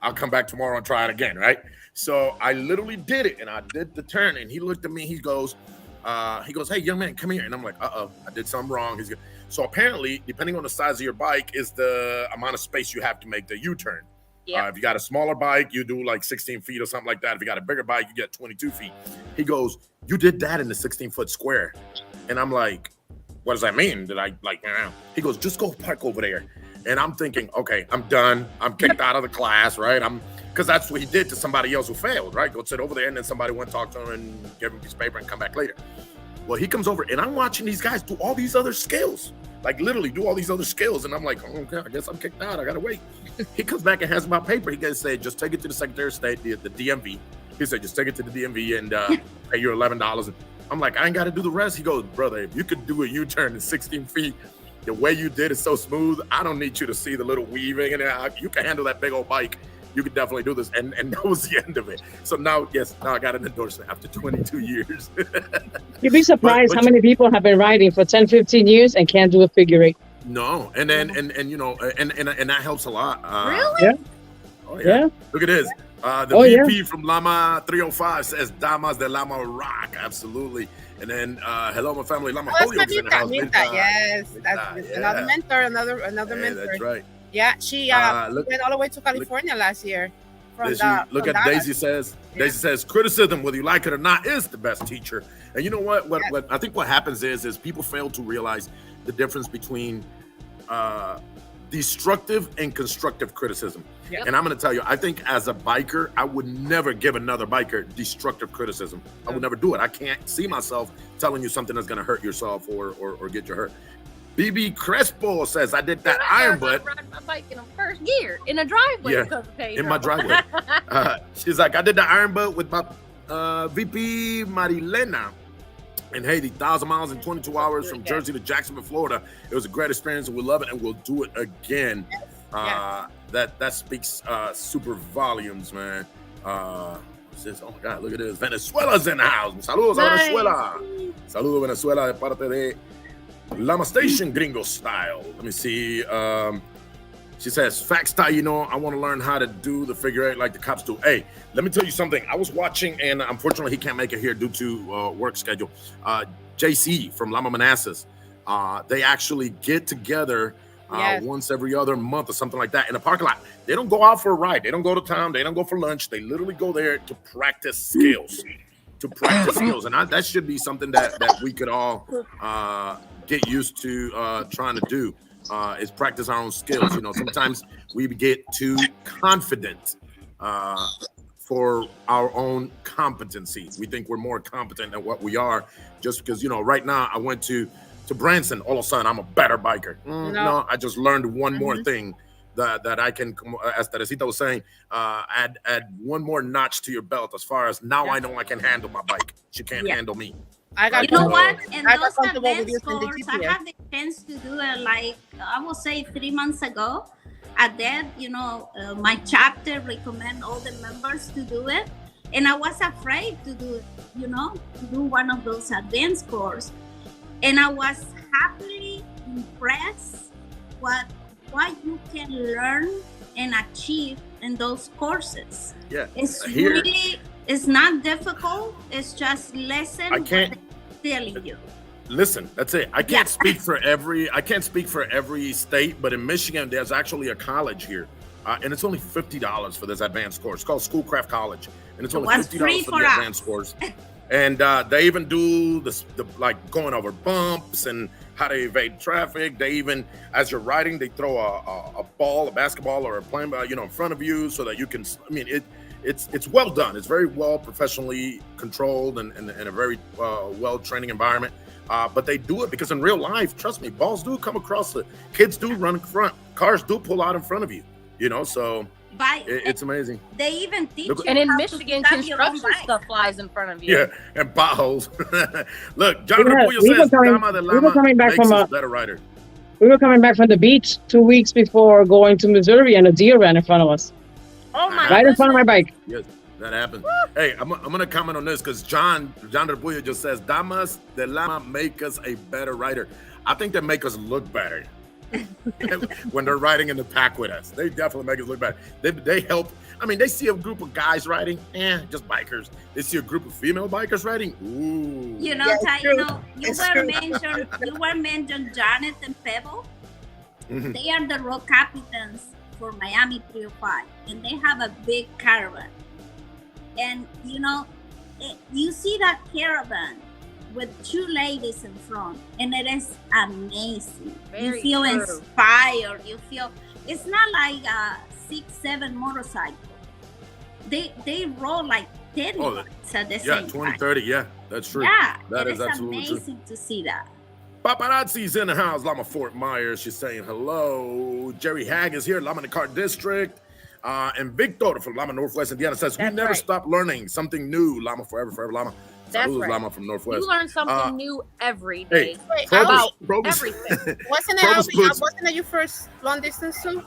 I'll come back tomorrow and try it again, right? So I literally did it, and I did the turn, and he looked at me, he goes, "Hey, young man, come here." And I'm like, I did something wrong. So apparently, depending on the size of your bike is the amount of space you have to make the U-turn. Yep. If you got a smaller bike, you do like 16 feet or something like that. If you got a bigger bike, you get 22 feet. He goes, "You did that in the 16-foot square." And I'm like, "What does that mean?" Did I He goes, "Just go park over there." And I'm thinking, okay, I'm done. I'm kicked out of the class, right? Because that's what he did to somebody else who failed, right? Go sit over there, and then somebody went talk to him and give him a piece of paper and come back later. Well, he comes over, and I'm watching these guys do all these other skills. like literally do all these other skills. And I'm like, oh, okay, I guess I'm kicked out. I gotta wait. He comes back and has my paper. He gonna say, just take it to the Secretary of State, the DMV. He said, just take it to the DMV and pay you $11. I'm like, I ain't got to do the rest. He goes, brother, if you could do a U-turn in 16 feet, the way you did it so smooth, I don't need you to see the little weaving, and you can handle that big old bike. You could definitely do this. And that was the end of it. So now I got an endorsement after 22 years. You'd be surprised how many people have been riding for 10, 15 years and can't do a figure eight. No, and then and you know, and that helps a lot. Really? Yeah. Oh yeah. Look at this. The VP from Lama 305 says Damas de Lama rock. Absolutely. And then hello, my family. Lama Julio's in the house. Yes, that's another mentor, another mentor. That's right. Yeah, she went all the way to California last year. Look at Daisy says. Daisy says criticism, whether you like it or not, is the best teacher. And you know what? What I think what happens is people fail to realize the difference between destructive and constructive criticism. Yep. And I'm going to tell you, I think as a biker, I would never give another biker destructive criticism. I would never do it. I can't see myself telling you something that's going to hurt yourself or get you hurt. BB Crespo says, I did that iron butt. I ride my bike in a first gear in a driveway because of Pedro. In my driveway. She's like, I did the iron butt with my VP Marilena in Haiti, 1,000 miles in 22 hours from Jersey to Jacksonville, Florida. It was a great experience and we love it and we'll do it again. That speaks super volumes, man. Says, oh my God, look at this. Venezuela's in the house. Saludos a Venezuela. Saludos Venezuela de parte de Lama Station Gringo style. Let me see. She says, fact style, you know, I want to learn how to do the figure eight like the cops do. Hey, let me tell you something. I was watching, and unfortunately he can't make it here due to work schedule. JC from Lama Manassas. They actually get together once every other month or something like that in a parking lot. They don't go out for a ride. They don't go to town. They don't go for lunch. They literally go there to practice skills. And that should be something that we could all get used to trying to do. Is practice our own skills. You know, sometimes we get too confident for our own competency. We think we're more competent than what we are just because, you know, right now I went to Branson, all of a sudden I'm a better biker. No, I just learned one more thing that I can, as Teresita was saying, add one more notch to your belt as far as now I know I can handle my bike. She can't handle me. You know what? And those advanced course, I had the chance to do it like, I will say 3 months ago. At that, you know, my chapter recommend all the members to do it. And I was afraid to do, you know, to do one of those advanced course. And I was happily impressed what you can learn and achieve in those courses. Yeah. It's really, it's not difficult. It's just listen what they're telling you. Listen, that's it. I can't speak for every state, but in Michigan, there's actually a college here. And it's only $50 for this advanced course. It's called Schoolcraft College. And it's only $50 for the advanced course. And they even do the like going over bumps and how to evade traffic. They even, as you're riding, they throw a ball, a basketball or a plane, you know, in front of you so that you can, I mean, it's well done. It's very well professionally controlled and a very well training environment. But they do it because in real life, trust me, balls do come across the kids do run in front, cars do pull out in front of you, you know, so it's amazing. They even teach you. And in Michigan, construction stuff flies in front of you. Yeah, and potholes. Look, John Rapuyo says Lama de Lama makes us a better rider. We were coming back from the beach 2 weeks before going to Missouri, and a deer ran in front of us. Oh my! Right in front of my bike. Yes, that happened. Hey, I'm gonna comment on this because John Rapuyo just says Damas de Lama make us a better rider. I think they make us look better. When they're riding in the pack with us, they definitely make us look better. They help. I mean, they see a group of guys riding, just bikers. They see a group of female bikers riding. Ooh. You know, you were mentioned Janet and Pebble. Mm-hmm. They are the road captains for Miami 305, and they have a big caravan. And you know, you see that caravan with 2 ladies in front, and it is amazing. You feel inspired. You feel it's not like a 6-7 motorcycle. They roll like 10 bikes at the same 20, time. 30. Yeah, that's true. Yeah, that is absolutely amazing true. to see that. Paparazzi's in the house. Lama Fort Myers, she's saying hello. Jerry Hag is here. Lama in the Car District. And Victor from Lama Northwest Indiana says, we never stop learning something new. Lama forever, forever Lama. That's Saludos, right. Lama from Northwest. You learn something new every day. Wait, about Probus. everything. Wasn't it your first long distance too?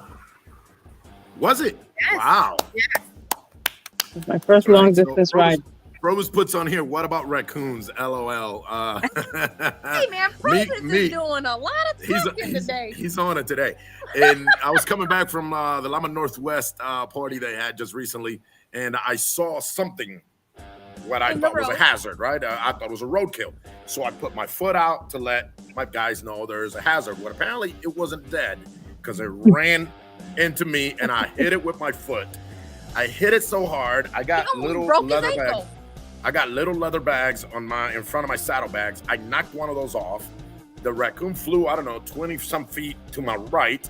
Was it? Yes. Wow. Yeah. My first long distance ride. Probus puts on here, what about raccoons? LOL. Hey man, Probus is doing a lot of talking today. He's on it today. And I was coming back from the Lama Northwest party they had just recently, and I saw something what I thought was a hazard, right? I thought it was a roadkill. So I put my foot out to let my guys know there's a hazard. But apparently it wasn't dead because it ran into me and I hit it with my foot. I hit it so hard, I got little leather bags. I got little leather bags in front of my saddlebags. I knocked one of those off. The raccoon flew, I don't know, 20 some feet to my right.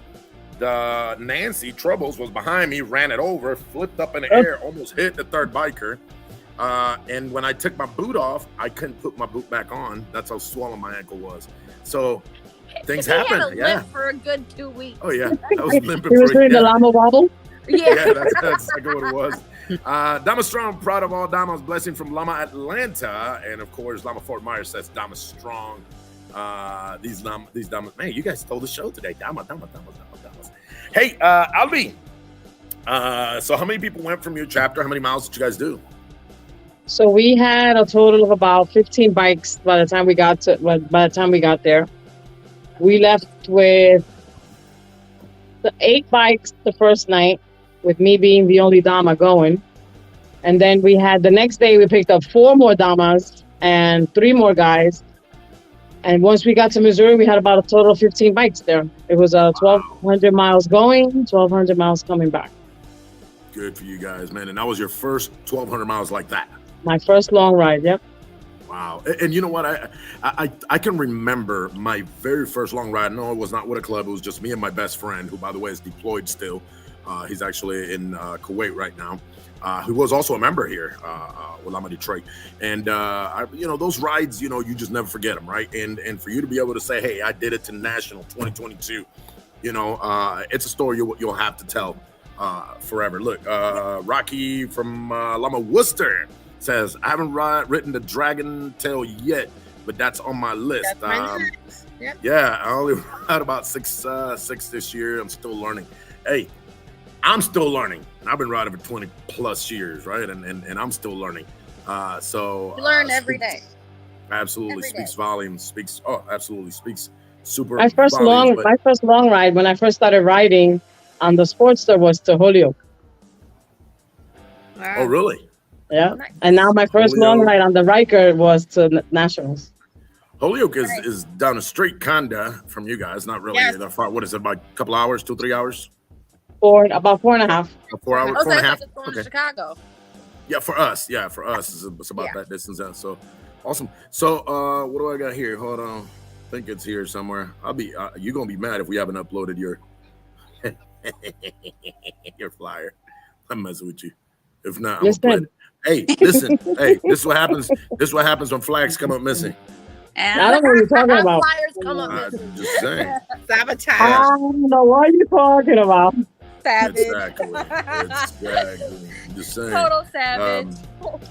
The Nancy Troubles was behind me, ran it over, flipped up in the air, almost hit the third biker. And when I took my boot off, I couldn't put my boot back on. That's how swollen my ankle was. So things happen. Had a limp for a good 2 weeks. Oh yeah, I was limping. He was doing the llama wobble. Yeah, that's exactly what it was. Dama Strong, proud of all Damas, blessing from Lama Atlanta, and of course Lama Fort Myers says Dama Strong. These Damas, man, you guys stole the show today. Damas. Hey, Albi. So how many people went from your chapter? How many miles did you guys do? So we had a total of about 15 bikes by the time we got there. We left with 8 bikes the first night, with me being the only Dama going. And then we had the next day, we picked up 4 more Damas and 3 more guys. And once we got to Missouri, we had about a total of 15 bikes there. It was 1,200 miles going, 1,200 miles coming back. Good for you guys, man. And that was your first 1,200 miles like that? My first long ride, yep. Wow. And you know what? I can remember my very first long ride. No, it was not with a club. It was just me and my best friend, who, by the way, is deployed still. He's actually in Kuwait right now. Who was also a member here with Lama Detroit. And, those rides, you just never forget them, right? And for you to be able to say, hey, I did it to National 2022, it's a story you'll have to tell forever. Look, Rocky from Lama Worcester says, I haven't ridden the Dragon Tail yet, but that's on my list. Yeah, I only ride about six this year. I'm still learning. Hey, I'm still learning. I've been riding for 20 plus years, right? And I'm still learning. So you learn every day. Absolutely speaks volumes. Absolutely speaks super. My first long ride when I first started riding on the Sportster was to Holyoke. Wow. Oh, really? Yeah. Nice. And now my first long ride on the Riker was to Nationals. Holyoke is down the street, kinda, from you guys. Not really that far. What is it, about a couple hours, 2-3 hours? About 4.5. 4 hours, 4.5. It's going to Chicago. Yeah, for us. It's about that distance out. So awesome. So what do I got here? Hold on. I think it's here somewhere. You're gonna be mad if we haven't uploaded your your flyer. I'm messing with you. If not, I'm gonna hey, listen. Hey, this is what happens. This is what happens when flags come up missing. I don't know what you're talking about. Flyers come up missing. Just saying. Sabotage. I don't know what you're talking about. Savage. Exactly. Just saying. Total savage.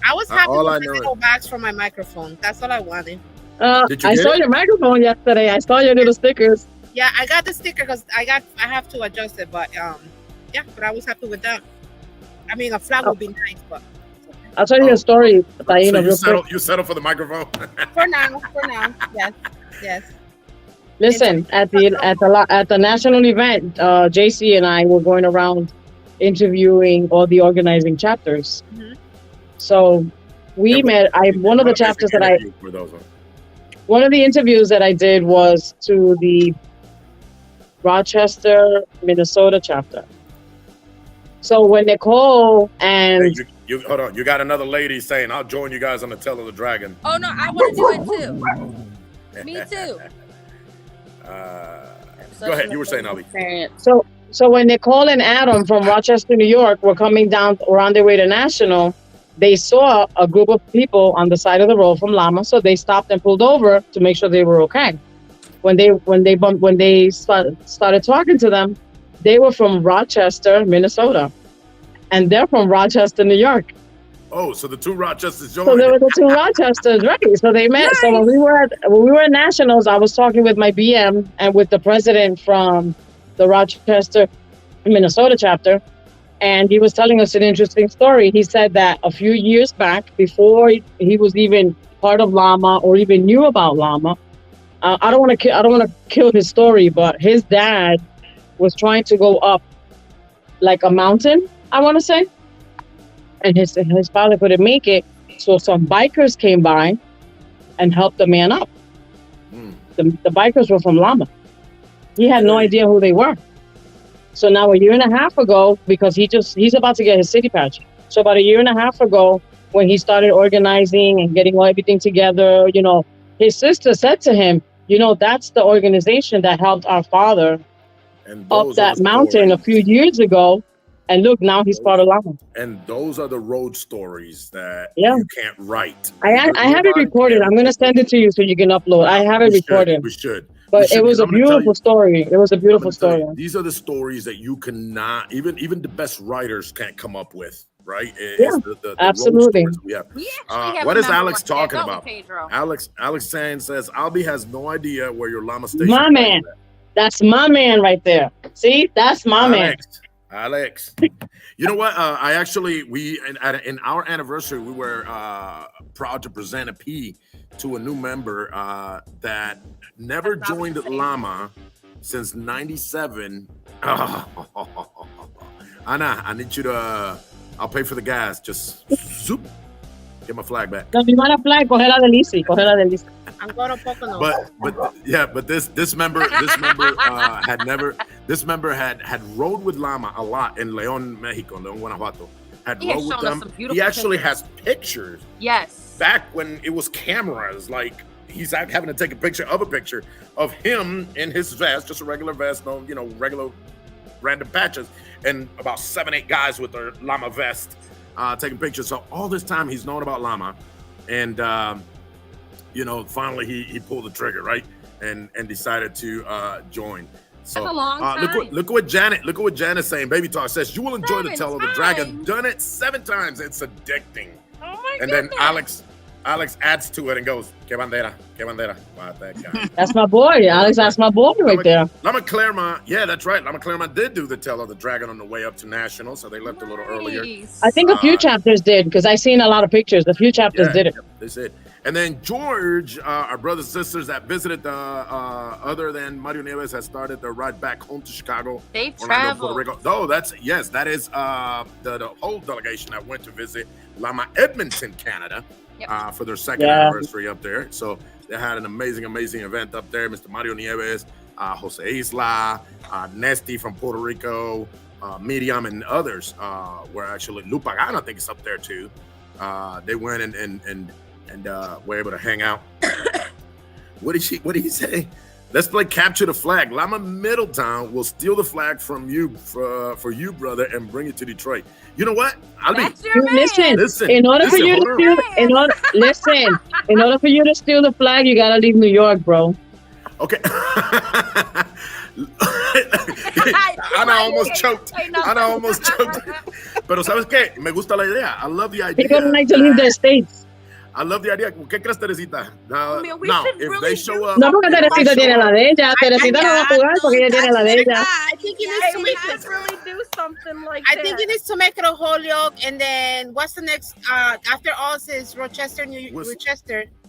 I was happy with the little bags for my microphone. That's all I wanted. I saw your microphone yesterday. I saw your little stickers. Yeah, I got the sticker because I have to adjust it, but but I was happy with that. I mean, a flag would be nice, but I'll tell you a story. You settle for the microphone. for now, yes. Listen, at the national event, JC and I were going around interviewing all the organizing chapters. Mm-hmm. So we met. One of the interviews that I did was to the Rochester, Minnesota chapter. So when Nicole and you hold on, you got another lady saying, "I'll join you guys on the Tail of the Dragon." Oh no, I want to do it too. Me too. Go ahead. You were saying, Albie. So when Nicole and Adam from Rochester, New York, were coming down or on their way to National, they saw a group of people on the side of the road from Lama, so they stopped and pulled over to make sure they were okay. when they started talking to them, they were from Rochester, Minnesota, and they're from Rochester, New York. Oh, so the two Rochesters joined. So there were the two Rochesters, right? So they met. Nice. So when we were at nationals, I was talking with my BM and with the president from the Rochester, Minnesota chapter, and he was telling us an interesting story. He said that a few years back, before he was even part of Lama or even knew about Lama, I don't want to kill his story, but his dad was trying to go up like a mountain, I want to say, and his father couldn't make it. So some bikers came by and helped the man up. The bikers were from Lama. He had no idea who they were. So now a year and a half ago, because he's about to get his city patch. So about a year and a half ago, when he started organizing and getting everything together, his sister said to him, that's the organization that helped our father up that mountain a few years ago. And look, now he's part of Lama. And those are the road stories that you can't write. I have it recorded. I'm going to send it to you so you can upload. I have it recorded. We should. But it was a beautiful story. It was a beautiful story. These are the stories that you cannot, even the best writers can't come up with, right? The absolutely. We have. What is Alex talking about? Alex says, Albi has no idea where your Lama station is. My man. That's my man right there. See? That's my man. Alex. You know what? In our anniversary, we were proud to present a P to a new member that never joined Lama since '97. Anna, I need you to. I'll pay for the gas. Just zoop. Get my flag back. No, you want a flag? Coge la de Lizzy. I'm going to Pocono. But this member had rode with Lama a lot in León, Mexico, León, Guanajuato. Rode with them. He actually has pictures. Yes. Back when it was cameras, like he's having to take a picture of him in his vest, just a regular vest, regular random patches, and about 7-8 guys with their Lama vest taking pictures. So all this time he's known about Lama, and finally he pulled the trigger, right, and decided to join. So that's a long time. Look what Janet's saying. Baby Talk says you will enjoy the Tale of the Dragon. Done it 7 times. It's addicting. Oh my and goodness. Then Alex adds to it and goes, "Que bandera." Wow, that guy. That's my boy, Alex. That's my boy right there. Lama Claremont. Yeah, that's right. Lama Claremont did do the Tale of the Dragon on the way up to National, so they left a little earlier. I think a few chapters did, because I seen a lot of pictures. A few chapters did it. They said. And then George, our brothers and sisters that visited the other than Mario Nieves, has started their ride back home to Chicago. They traveled. Puerto Rico. Oh, that is the whole delegation that went to visit Lama Edmonton, Canada. Yep. For their second anniversary up there. So they had an amazing event up there. Mr. Mario Nieves, Jose Isla, Nesty from Puerto Rico, Miriam, and others were actually, Lupagan, I think, is up there too. They went and were able to hang out. What did he say? Let's play Capture the Flag. Lama Middletown will steal the flag from you for you, brother, and bring it to Detroit. You know what? Listen. In order for you to steal the flag, you gotta leave New York, bro. Okay. Ana almost choked. Pero ¿sabes qué? Me gusta la idea. I love the idea. People don't like to leave their states. I love the idea. ¿Qué crees, Teresita? Now, if they show up... No, porque Teresita tiene la de ella. Teresita no va a jugar porque ella tiene la de ella. I think he needs to make it really do something like that. I think he needs to make it a Holyoke, and then what's the next? After us is Rochester, New York.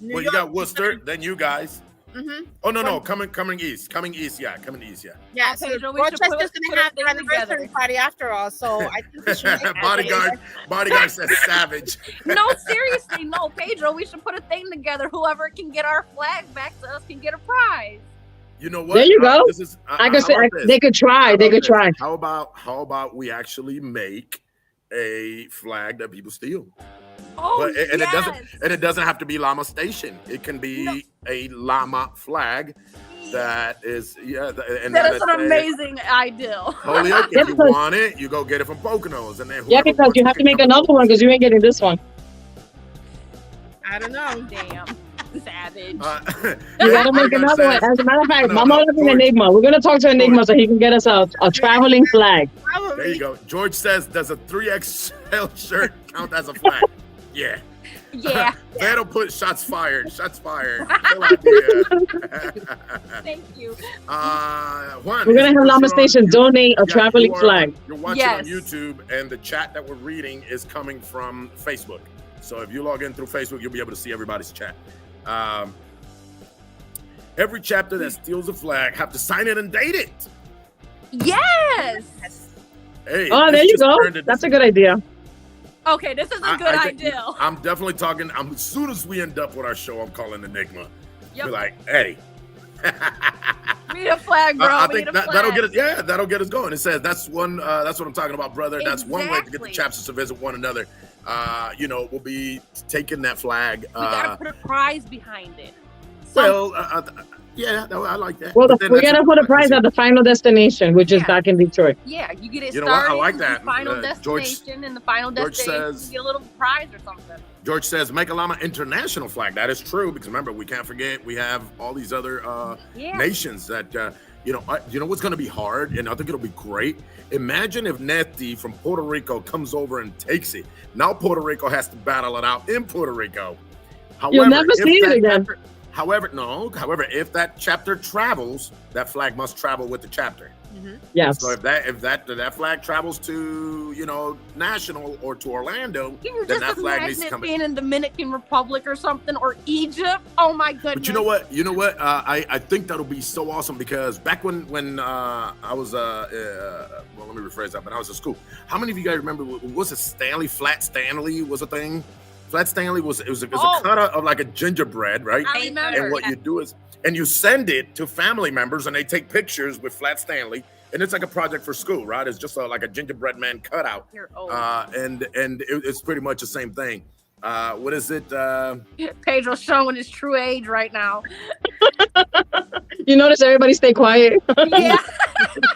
You got Worcester, then you guys. Mm-hmm. Oh no! Coming east, yeah. Yeah, so Rochester's gonna have the anniversary party after all. So I think we should bodyguard says savage. No, seriously, no, Pedro. We should put a thing together. Whoever can get our flag back to us can get a prize. You know what? There you go. I could say they could try. They could try. How about we actually make a flag that people steal? Oh, it doesn't have to be Lama Station. It can be a Lama flag that is that is an amazing idea. Holyoke, if you want it, you go get it from Poconos, and then because you have to make another one because you ain't getting this one. I don't know. Damn, savage. Savage. You gotta make another one. As a matter of fact, Mama lives in Enigma. We're gonna talk to Enigma so he can get us a traveling flag. There you go. George says, does a 3XL shirt count as a flag? Yeah. Yeah. That'll put shots fired. Shots fired. Cool idea. Thank you. Juan, We're gonna have Lama Station donate a traveling flag. You're watching on YouTube, and the chat that we're reading is coming from Facebook. So if you log in through Facebook, you'll be able to see everybody's chat. Every chapter that steals a flag have to sign it and date it. Yes. Hey, Oh, there you go. That's a good idea. Okay, this is a good idea. I'm definitely talking. As soon as we end up with our show, I'm calling Enigma. Yep. Be like, hey. We need a flag, bro. I think that'll get us. Yeah, that'll get us going. It says that's one. That's what I'm talking about, brother. That's one way to get the chapters to visit one another. We'll be taking that flag. We gotta put a prize behind it. Yeah, I like that. Well, we gotta put a prize at the final destination, which is back in Detroit. Yeah, you get it You know started. what? I like that. The final destination, and the final destination, you get a little prize or something. George says, make a Lama international flag. That is true, because remember, we can't forget we have all these other nations that, you know what's going to be hard, and I think it'll be great. Imagine if Neti from Puerto Rico comes over and takes it. Now Puerto Rico has to battle it out in Puerto Rico. However, you'll never see it again. However, if that chapter travels, that flag must travel with the chapter. Mm-hmm. Yes. So if that flag travels to national or to Orlando, then that flag needs to come. Being in Dominican Republic or something, or Egypt. Oh my goodness. But you know what? I think that'll be so awesome, because back when I was let me rephrase that. But I was in school. How many of you guys remember? Was it Flat Stanley was a thing? Flat Stanley was a cutout of like a gingerbread, right? I remember. And what you do is, and you send it to family members, and they take pictures with Flat Stanley, and it's like a project for school, right? It's just like a gingerbread man cutout, and it's pretty much the same thing. What is it? Pedro's showing his true age right now. You notice everybody stay quiet. Yeah.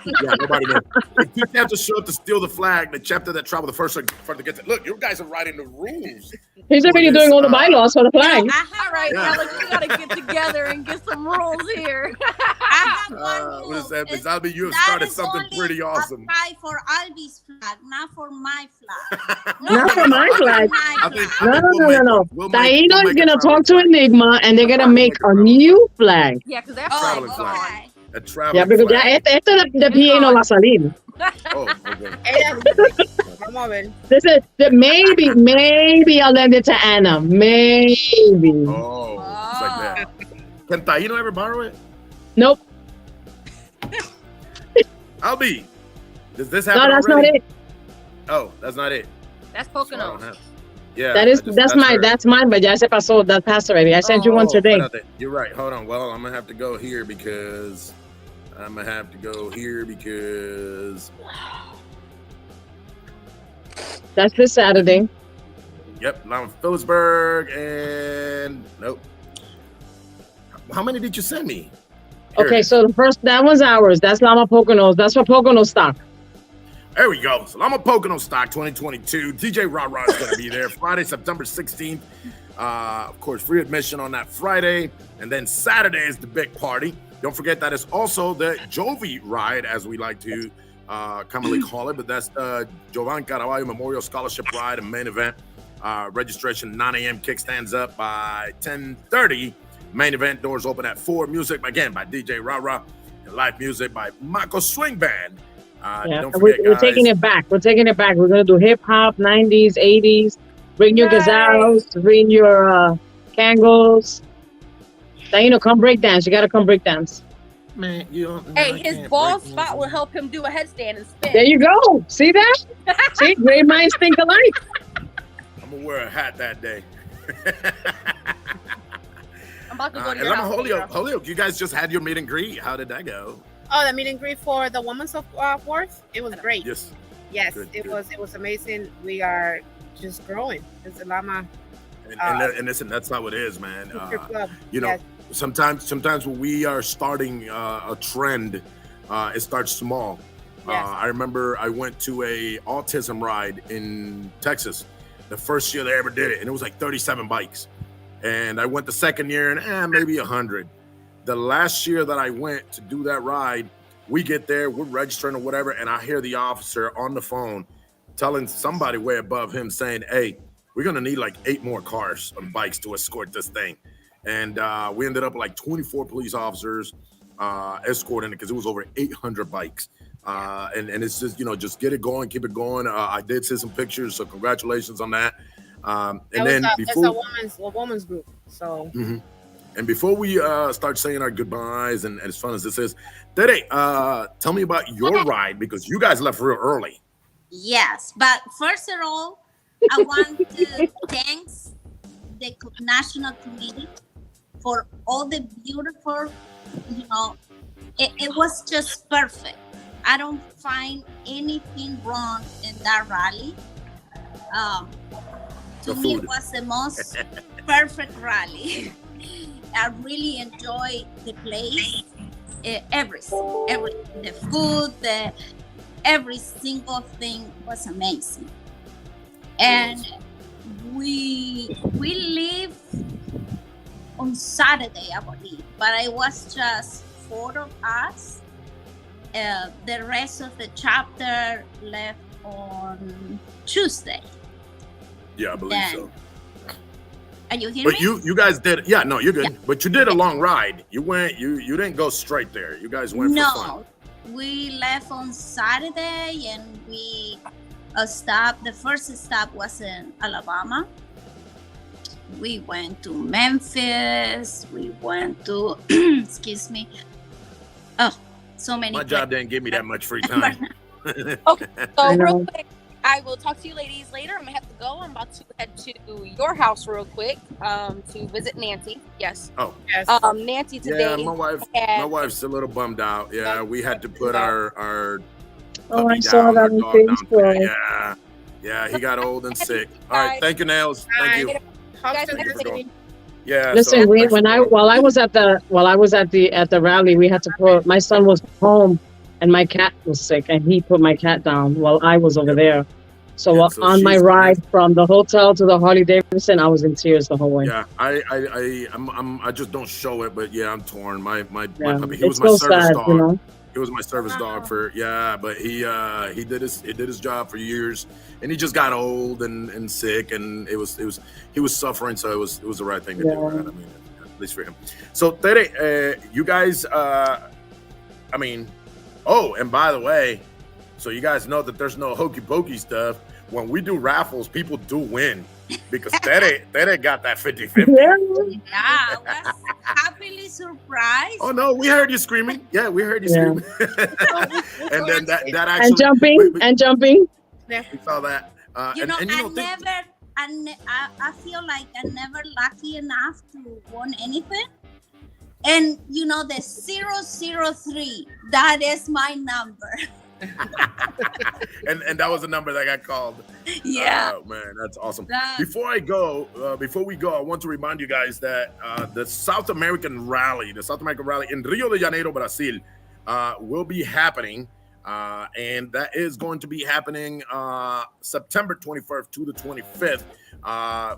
Yeah, nobody knows. If you have to show up to steal the flag, the chapter that traveled the first to get to. Look, you guys are writing the rules. He's already doing all the bylaws for the flag. All right, Alex, we gotta get together and get some rules here. I have one What is that? rule. Because you have started something pretty awesome. Apply for Albi's flag, not for my flag. Not for my flag. No. We'll Taino is make gonna a talk to Enigma, and they're gonna make a new flag. Yeah, because that's traveling flag. Okay. A traveling Yeah, because flag. esto de PA no va a salir. Oh, okay. Vamos a ver. This is maybe I'll lend it to Anna. Maybe. Oh, it's like that. Can Taino ever borrow it? Nope. Albi, does this happen? No, that's already? not it. Oh, that's not it. That's So I don't Poconos. have- Yeah, That's mine, but ya se pasó. That passed already. I sent you one today. You're right. Hold on. Well, I'm gonna have to go here because That's this Saturday. Yep, Lama Phillipsburg and nope. How many did you send me? Here Okay, it is. so that one's ours. That's Lama Poconos. That's for Pocono stock. There we go. So Lama Pocono Stock 2022. DJ Ra is going to be there Friday, September 16th. Of course, free admission on that Friday. And then Saturday is the big party. Don't forget that it's also the Jovi Ride, as we like to commonly call it. But that's the Jovan Caraballo Memorial Scholarship Ride and main event. Registration 9 a.m. Kickstands up by 10:30. Main event doors open at 4. Music, again, by DJ Ra. And live music by Mako Swing Band. Don't forget, we're taking it back. We're taking it back. We're gonna do hip hop, 90s, 80s. Bring your gazelles, bring your Kangos. Taino, come break dance. You gotta come break dance. Man, Hey, his ball spot will help him do a headstand and spin. There you go. See that? See, great minds think alike. I'm gonna wear a hat that day. I'm about to go to And your Lama house, Holyoke, you guys just had your meet and greet. How did that go? Oh, the meet and greet for the Women's of Worth. It was great. Yes. Yes, Good, it good. was amazing. We are just growing. It's a Lama And listen, that's how it is, man. Future Club. You know, Yes. sometimes when we are starting a trend, it starts small. Yes. I remember I went to a autism ride in Texas the first year they ever did it, and it was like 37 bikes. And I went the second year and maybe 100. The last year that I went to do that ride, we get there, we're registering or whatever, and I hear the officer on the phone telling somebody way above him saying, hey, we're going to need like 8 more cars and bikes to escort this thing. And we ended up with like 24 police officers escorting it because it was over 800 bikes. And it's just, just get it going, keep it going. I did see some pictures, so congratulations on that. It's a woman's group. So. Mm-hmm. And before we start saying our goodbyes, and as fun as this is, Tere, tell me about your ride because you guys left real early. Yes, but first of all, I want to thank the National Committee for all the beautiful, it was just perfect. I don't find anything wrong in that rally. To me, it was the most perfect rally. I really enjoyed the place, everything, the food, every single thing was amazing. And we leave on Saturday, I believe, but it was just 4 of us. The rest of the chapter left on Tuesday. Yeah, I believe so. Are you hearing me? But you guys did, yeah, no, you're good. Yeah. But you did a long ride. You didn't go straight there. You guys went for fun. We left on Saturday and we stopped. The first stop was in Alabama. We went to Memphis. We went to, excuse me. Oh, so many. My job didn't give me that much free time. Okay, so real quick, I will talk to you ladies later. I'm gonna have to go. I'm about to head to your house real quick to visit Nancy. Yes. Oh. Yes. Nancy today. Yeah, my wife's a little bummed out. Yeah, we had to put our I saw that on Facebook. Yeah, he got old and sick. All right, thank you, Nails. Thank you. Yeah. Listen, while I was at the rally, we had to put, my son was home and my cat was sick and he put my cat down while I was over there. So, on my ride from the hotel to the Harley Davidson, I was in tears the whole way. Yeah, I just don't show it, but yeah, I'm torn. My puppy, he was my so service sad, dog. He was my service dog but he did his job for years, and he just got old and sick, and he was suffering, so it was the right thing to do. Right? I mean, at least for him. So Tere, you guys, oh, and by the way, so you guys know that there's no hokey pokey stuff. When we do raffles, people do win because Tere got that 50-50. Yeah, I was happily surprised. Oh no, we heard you screaming. Yeah, we heard you screaming. And then that actually and jumping. We saw that. I feel like I'm never lucky enough to win anything. And the 003, that is my number. and that was the number that got called. Yeah. Oh man, that's awesome. Before we go, I want to remind you guys that the South American Rally in Rio de Janeiro, Brazil, will be happening. And that is going to be happening September 21st to the 25th.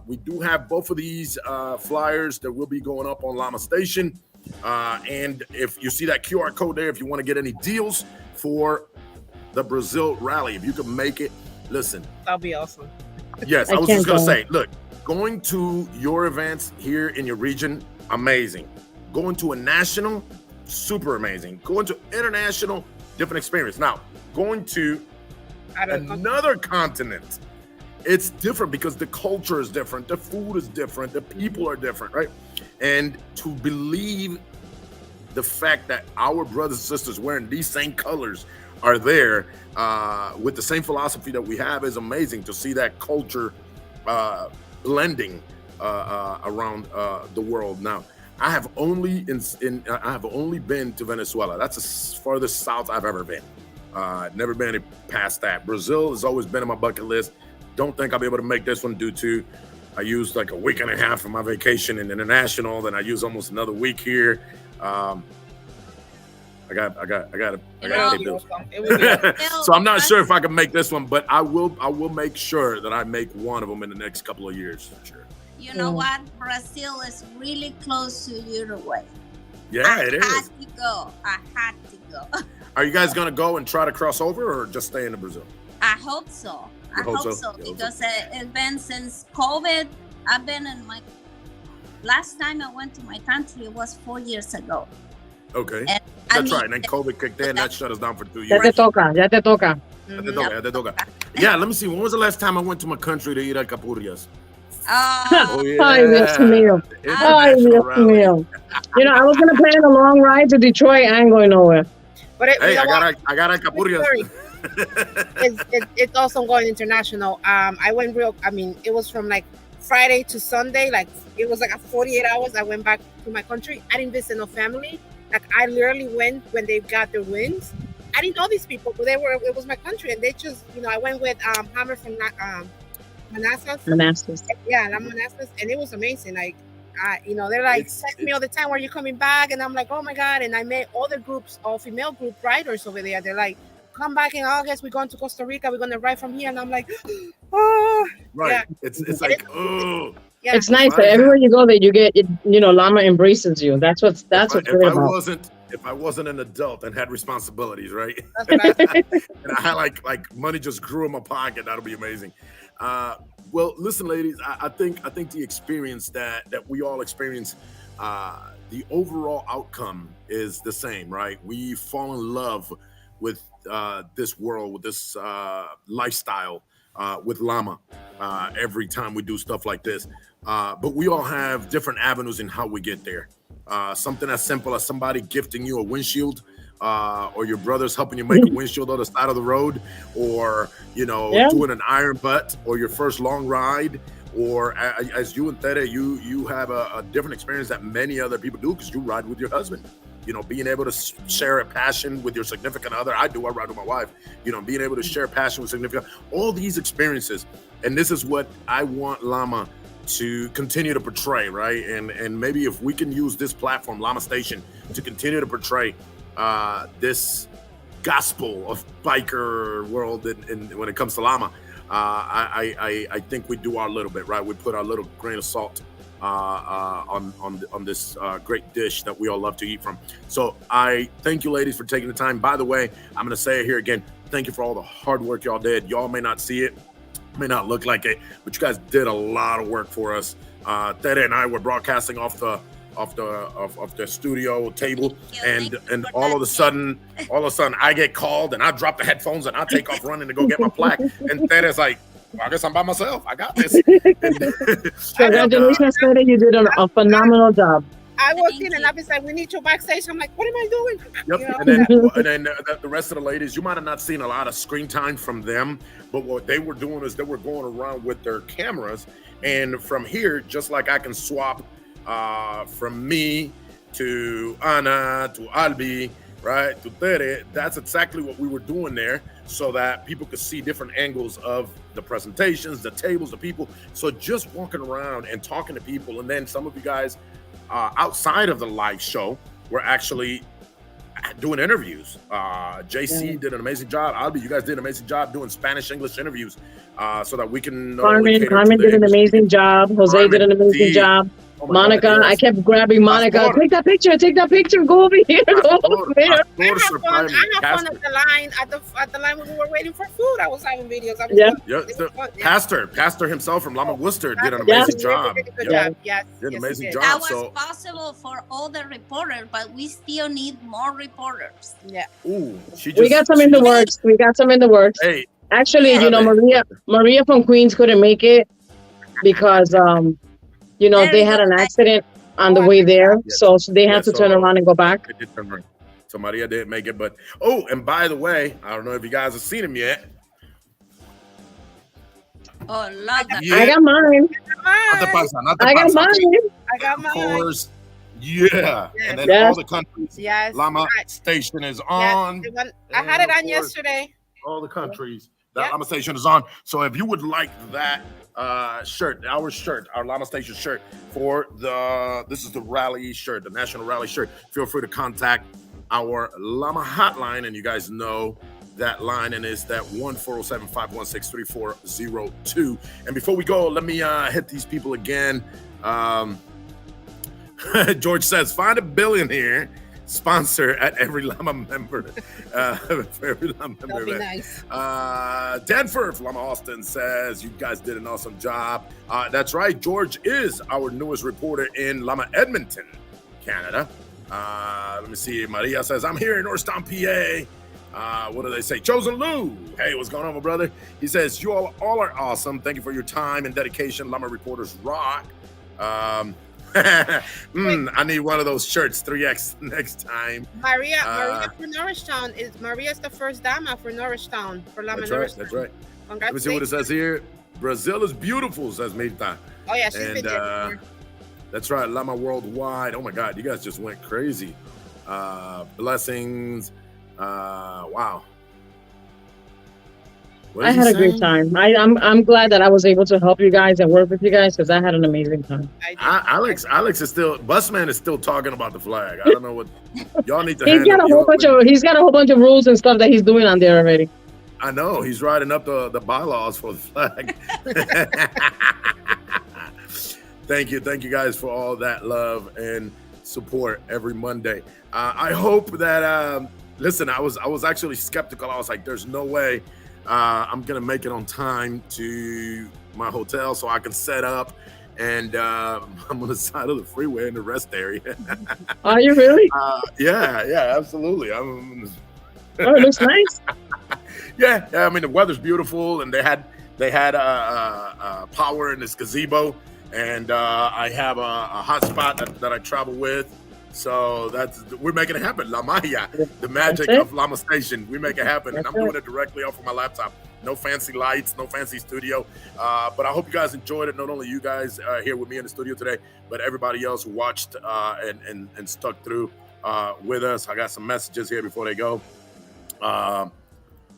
We do have both of these flyers that will be going up on Lama Station. And if you see that QR code there, if you want to get any deals for the Brazil rally, if you can make it, listen. That'll be awesome. Yes, I was just going to say, look, going to your events here in your region, amazing. Going to a national, super amazing. Going to international, different experience. Now, going to another continent, it's different because the culture is different, the food is different, the people are different, right? And to believe the fact that our brothers and sisters wearing these same colors are there with the same philosophy that we have is amazing. To see that culture blending around the world. Now, I have only been to Venezuela. That's the farthest south I've ever been. Never been past that. Brazil has always been on my bucket list. Don't think I'll be able to make this one due to I used like a week and a half for my vacation in international. Then I used almost another week here. I got to pay bills. So I'm not sure if I can make this one, but I will make sure that I make one of them in the next couple of years. For sure. you know what? Brazil is really close to Uruguay. Yeah, it I had is. to go. I had to go. Are you guys gonna go and try to cross over, or just stay in Brazil? I hope so. I You hope hope so? so You hope because it's been since COVID. I've been in my last time I went to my country was 4 years ago. Okay, And that's right. And then COVID kicked in. That shut us down for 2 Ya years. te toca, ya te toca. Ya te toca, ya te toca. Yeah, let me see. When was the last time I went to my country to eat alcapurrias? Oh, Ay, Dios mío. Ay, International Dios rally. mío. You know, I was gonna plan a long ride to Detroit. I ain't going nowhere. But it, Hey, you know what? I got alcapurrias. Sorry. It's also going international. I went real. I mean, it was from like Friday to Sunday. Like it was like a 48 hours. I went back to my country. I didn't visit no family. Like I literally went when they got their wins. I didn't know these people, but it was my country, and they just, you know, I went with Hammer from Manassas. Manassas. Yeah, I'm Manassas, and it was amazing. Like, you know, they're like, text me all the time, "Where you coming back?" And I'm like, "Oh my god!" And I met all the groups, all female group riders over there. They're like, "Come back in August. We're going to Costa Rica. We're going to ride from here." And I'm like, "Oh, Right. yeah." It's like, oh. Yeah. It's nice that Right. everywhere you go that you get, you know, Llama embraces you. That's what's If great I about. if I wasn't an adult and had responsibilities, right? That's what I- And I had like money just grew in my pocket, that'll be amazing. Well, listen, ladies, I think the experience that we all experience, the overall outcome is the same, right? We fall in love with this world, with this lifestyle, with Llama every time we do stuff like this. But we all have different avenues in how we get there. Something as simple as somebody gifting you a windshield, or your brother's helping you make a windshield on the side of the road, or doing an iron butt, or your first long ride, or as you and Tere, you have a different experience that many other people do because you ride with your husband. Being able to share a passion with your significant other. I ride with my wife. Being able to share passion with significant, all these experiences, and this is what I want Llama to continue to portray, right? And maybe if we can use this platform, Llama Station, to continue to portray this gospel of biker world, and when it comes to Llama, I think we do our little bit, right? We put our little grain of salt on this great dish that we all love to eat from. So I thank you, ladies, for taking the time. By the way, I'm gonna say it here again. Thank you for all the hard work y'all did. Y'all may not see it, may not look like it, but you guys did a lot of work for us. Tere and I were broadcasting off the studio table, and all of a sudden I get called and I drop the headphones and I take off running to go get my plaque, and Tere's like, well, I guess I'm by myself. I got this. Congratulations, Tere. You did a phenomenal job. I walked in and I was like, "We need you backstage." I'm like, "What am I doing?" Yep. And then the rest of the ladies, you might have not seen a lot of screen time from them, but what they were doing is they were going around with their cameras, and from here, just like I can swap from me to Ana to Albi, right, to Tere, that's exactly what we were doing there, so that people could see different angles of the presentations, the tables, the people. So just walking around and talking to people, and then some of you guys outside of the live show were actually doing interviews. JC did an amazing job. Albi, you guys did an amazing job doing Spanish-English interviews, so that we can. Carmen did an amazing job. Jose did an amazing job. Oh my Monica, God, yes. I kept grabbing Monica. Pastor. Take that picture. Go over here. Go over there. I had fun at the line when we were waiting for food. I was having videos. Pastor himself from Lama Worcester did an amazing job. Yes, did an amazing job. That was possible for all the reporters, but we still need more reporters. Yeah. Ooh, we got some in the works. Hey, actually, Maria from Queens couldn't make it because they had an accident on the way there, so they had to turn around and go back. So Maria didn't make it, but and by the way, I don't know if you guys have seen him yet. Oh, love that. I got mine. I got mine. Of course. Yeah. And then all the countries. Yes. Llama Station is on. Yes. I had it on yesterday. All the countries. That Llama Station is on. So if you would like that shirt, our Llama Station shirt this is the rally shirt, the national rally shirt, feel free to contact our Llama hotline, and you guys know that line, and it's that 1-407-516-3402. And before we go, let me hit these people again. George says, find a billionaire sponsor at every Lama member. For every Lama member. That'd be nice. Danforth, Lama Austin says, you guys did an awesome job. That's right. George is our newest reporter in Lama Edmonton, Canada. Let me see. Maria says, I'm here in Norristown, PA. What do they say? Chosen Lou. Hey, what's going on, my brother? He says, you all are awesome. Thank you for your time and dedication. Lama reporters rock. I need one of those shirts, 3X next time. Maria for Norristown Maria's the first dama for Norristown, for Lama Norristown. That's right. Let me see Congratulations. what it says here. Brazil is beautiful, says Mirta. Oh yeah, she's been there before. That's right, Lama Worldwide. Oh my God, you guys just went crazy. Blessings. Wow. What I is he had a saying? great time. I'm glad that I was able to help you guys and work with you guys because I had an amazing time. Alex is still, Busman is still talking about the flag. I don't know what y'all need to He's got a whole bunch of rules and stuff that he's doing on there already. I know he's writing up the bylaws for the flag. Thank you guys for all that love and support every Monday. I hope that listen, I was actually skeptical. I was like, there's no way I'm gonna make it on time to my hotel so I can set up, and I'm on the side of the freeway in the rest area. Are you really? Yeah, absolutely. Oh, it looks nice. Yeah, I mean the weather's beautiful, and they had power in this gazebo, and I have a hot spot that I travel with. So we're making it happen. La Magia, the magic of Lama Station. We make it happen. And I'm doing it directly off of my laptop. No fancy lights, no fancy studio. But I hope you guys enjoyed it. Not only you guys here with me in the studio today, but everybody else who watched and stuck through with us. I got some messages here before they go.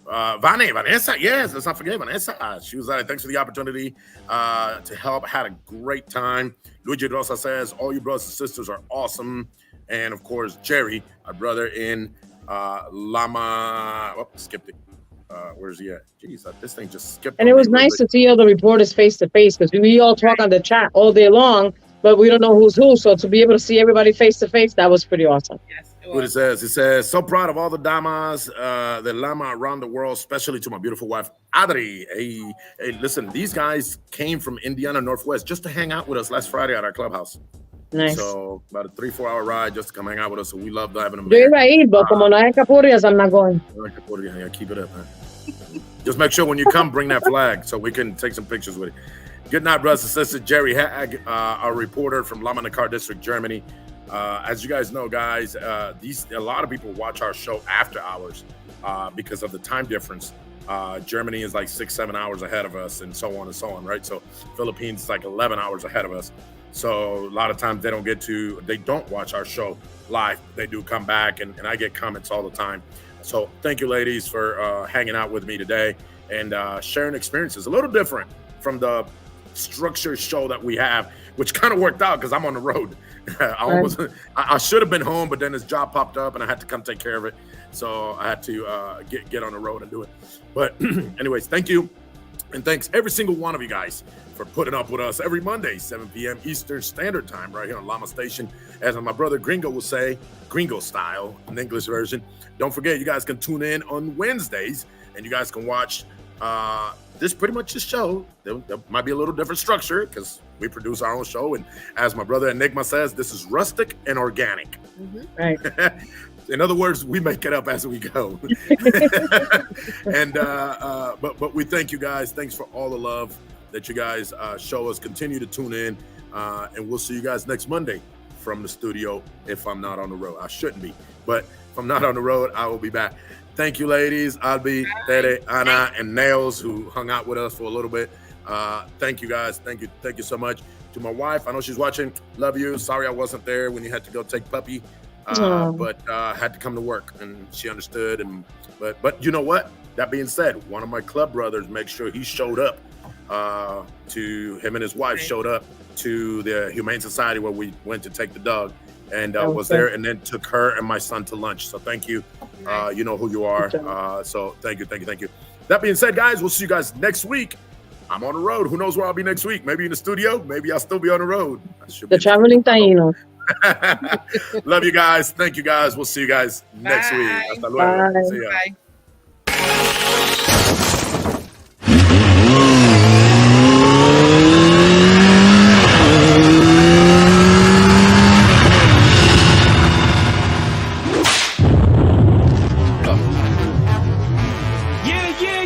Vanessa, yes, let's not forget Vanessa. She was like, thanks for the opportunity to help. Had a great time. Luigi Rosa says, all you brothers and sisters are awesome. And of course, Jerry, our brother in Lama. Oh, skipped it. Where's he at? Jeez, this thing just skipped. And it was nice to see all the reporters face to face because we all talk on the chat all day long, but we don't know who's who. So to be able to see everybody face to face, that was pretty awesome. Yes. What it says, so proud of all the damas, the Lama around the world, especially to my beautiful wife, Adri. Hey, listen, these guys came from Indiana Northwest just to hang out with us last Friday at our clubhouse. Nice. So about a 3-4 hour ride just to come hang out with us. So we love having them. Yo iba a ir, but como no hay capurias, I'm not going. Yeah, keep it up, man. Just make sure when you come, bring that flag so we can take some pictures with it. Good night, brothers and sisters. Jerry Hag, our reporter from Lama Nakar District, Germany. As you guys know, guys, a lot of people watch our show after hours because of the time difference. Germany is like 6-7 hours ahead of us, and so on, right? So Philippines is like 11 hours ahead of us. So a lot of times they don't watch our show live. They do come back, and I get comments all the time. So thank you, ladies, for hanging out with me today and sharing experiences. A little different from the structured show that we have, which kind of worked out because I'm on the road. I should have been home, but then this job popped up and I had to come take care of it. So I had to get on the road and do it. But anyways, thank you. And thanks every single one of you guys for putting up with us every Monday, 7 p.m. Eastern Standard Time, right here on Lama Station. As my brother Gringo will say, Gringo style, an English version. Don't forget, you guys can tune in on Wednesdays, and you guys can watch this pretty much the show. There might be a little different structure because we produce our own show. And as my brother Enigma says, this is rustic and organic. Mm-hmm. Right. In other words, we make it up as we go. And but we thank you guys. Thanks for all the love that you guys show us. Continue to tune in, and we'll see you guys next Monday from the studio. If I'm not on the road, I shouldn't be, but if I'm not on the road, I will be back. Thank you, ladies. Albi, Tere, Ana, and Nails, who hung out with us for a little bit. Thank you, guys. Thank you so much. To my wife, I know she's watching. Love you. Sorry I wasn't there when you had to go take puppy. But had to come to work, and she understood. But you know what? That being said, one of my club brothers make sure he showed up to him and his wife showed up to the Humane Society where we went to take the dog, and was there, and then took her and my son to lunch. So thank you. You know who you are. So thank you. That being said, guys, we'll see you guys next week. I'm on the road. Who knows where I'll be next week? Maybe in the studio. Maybe I'll still be on the road. The traveling taino. Love you guys. Thank you, guys. We'll see you guys next week. Hasta luego. Bye. See ya. Bye.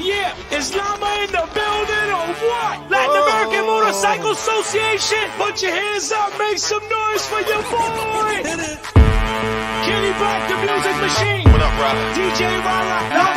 Yeah. Is Lama in the building or what? Latin American Motorcycle Association, put your hands up, make some noise for your boy. Kenny Black, the music machine. What up, bro? DJ Rara.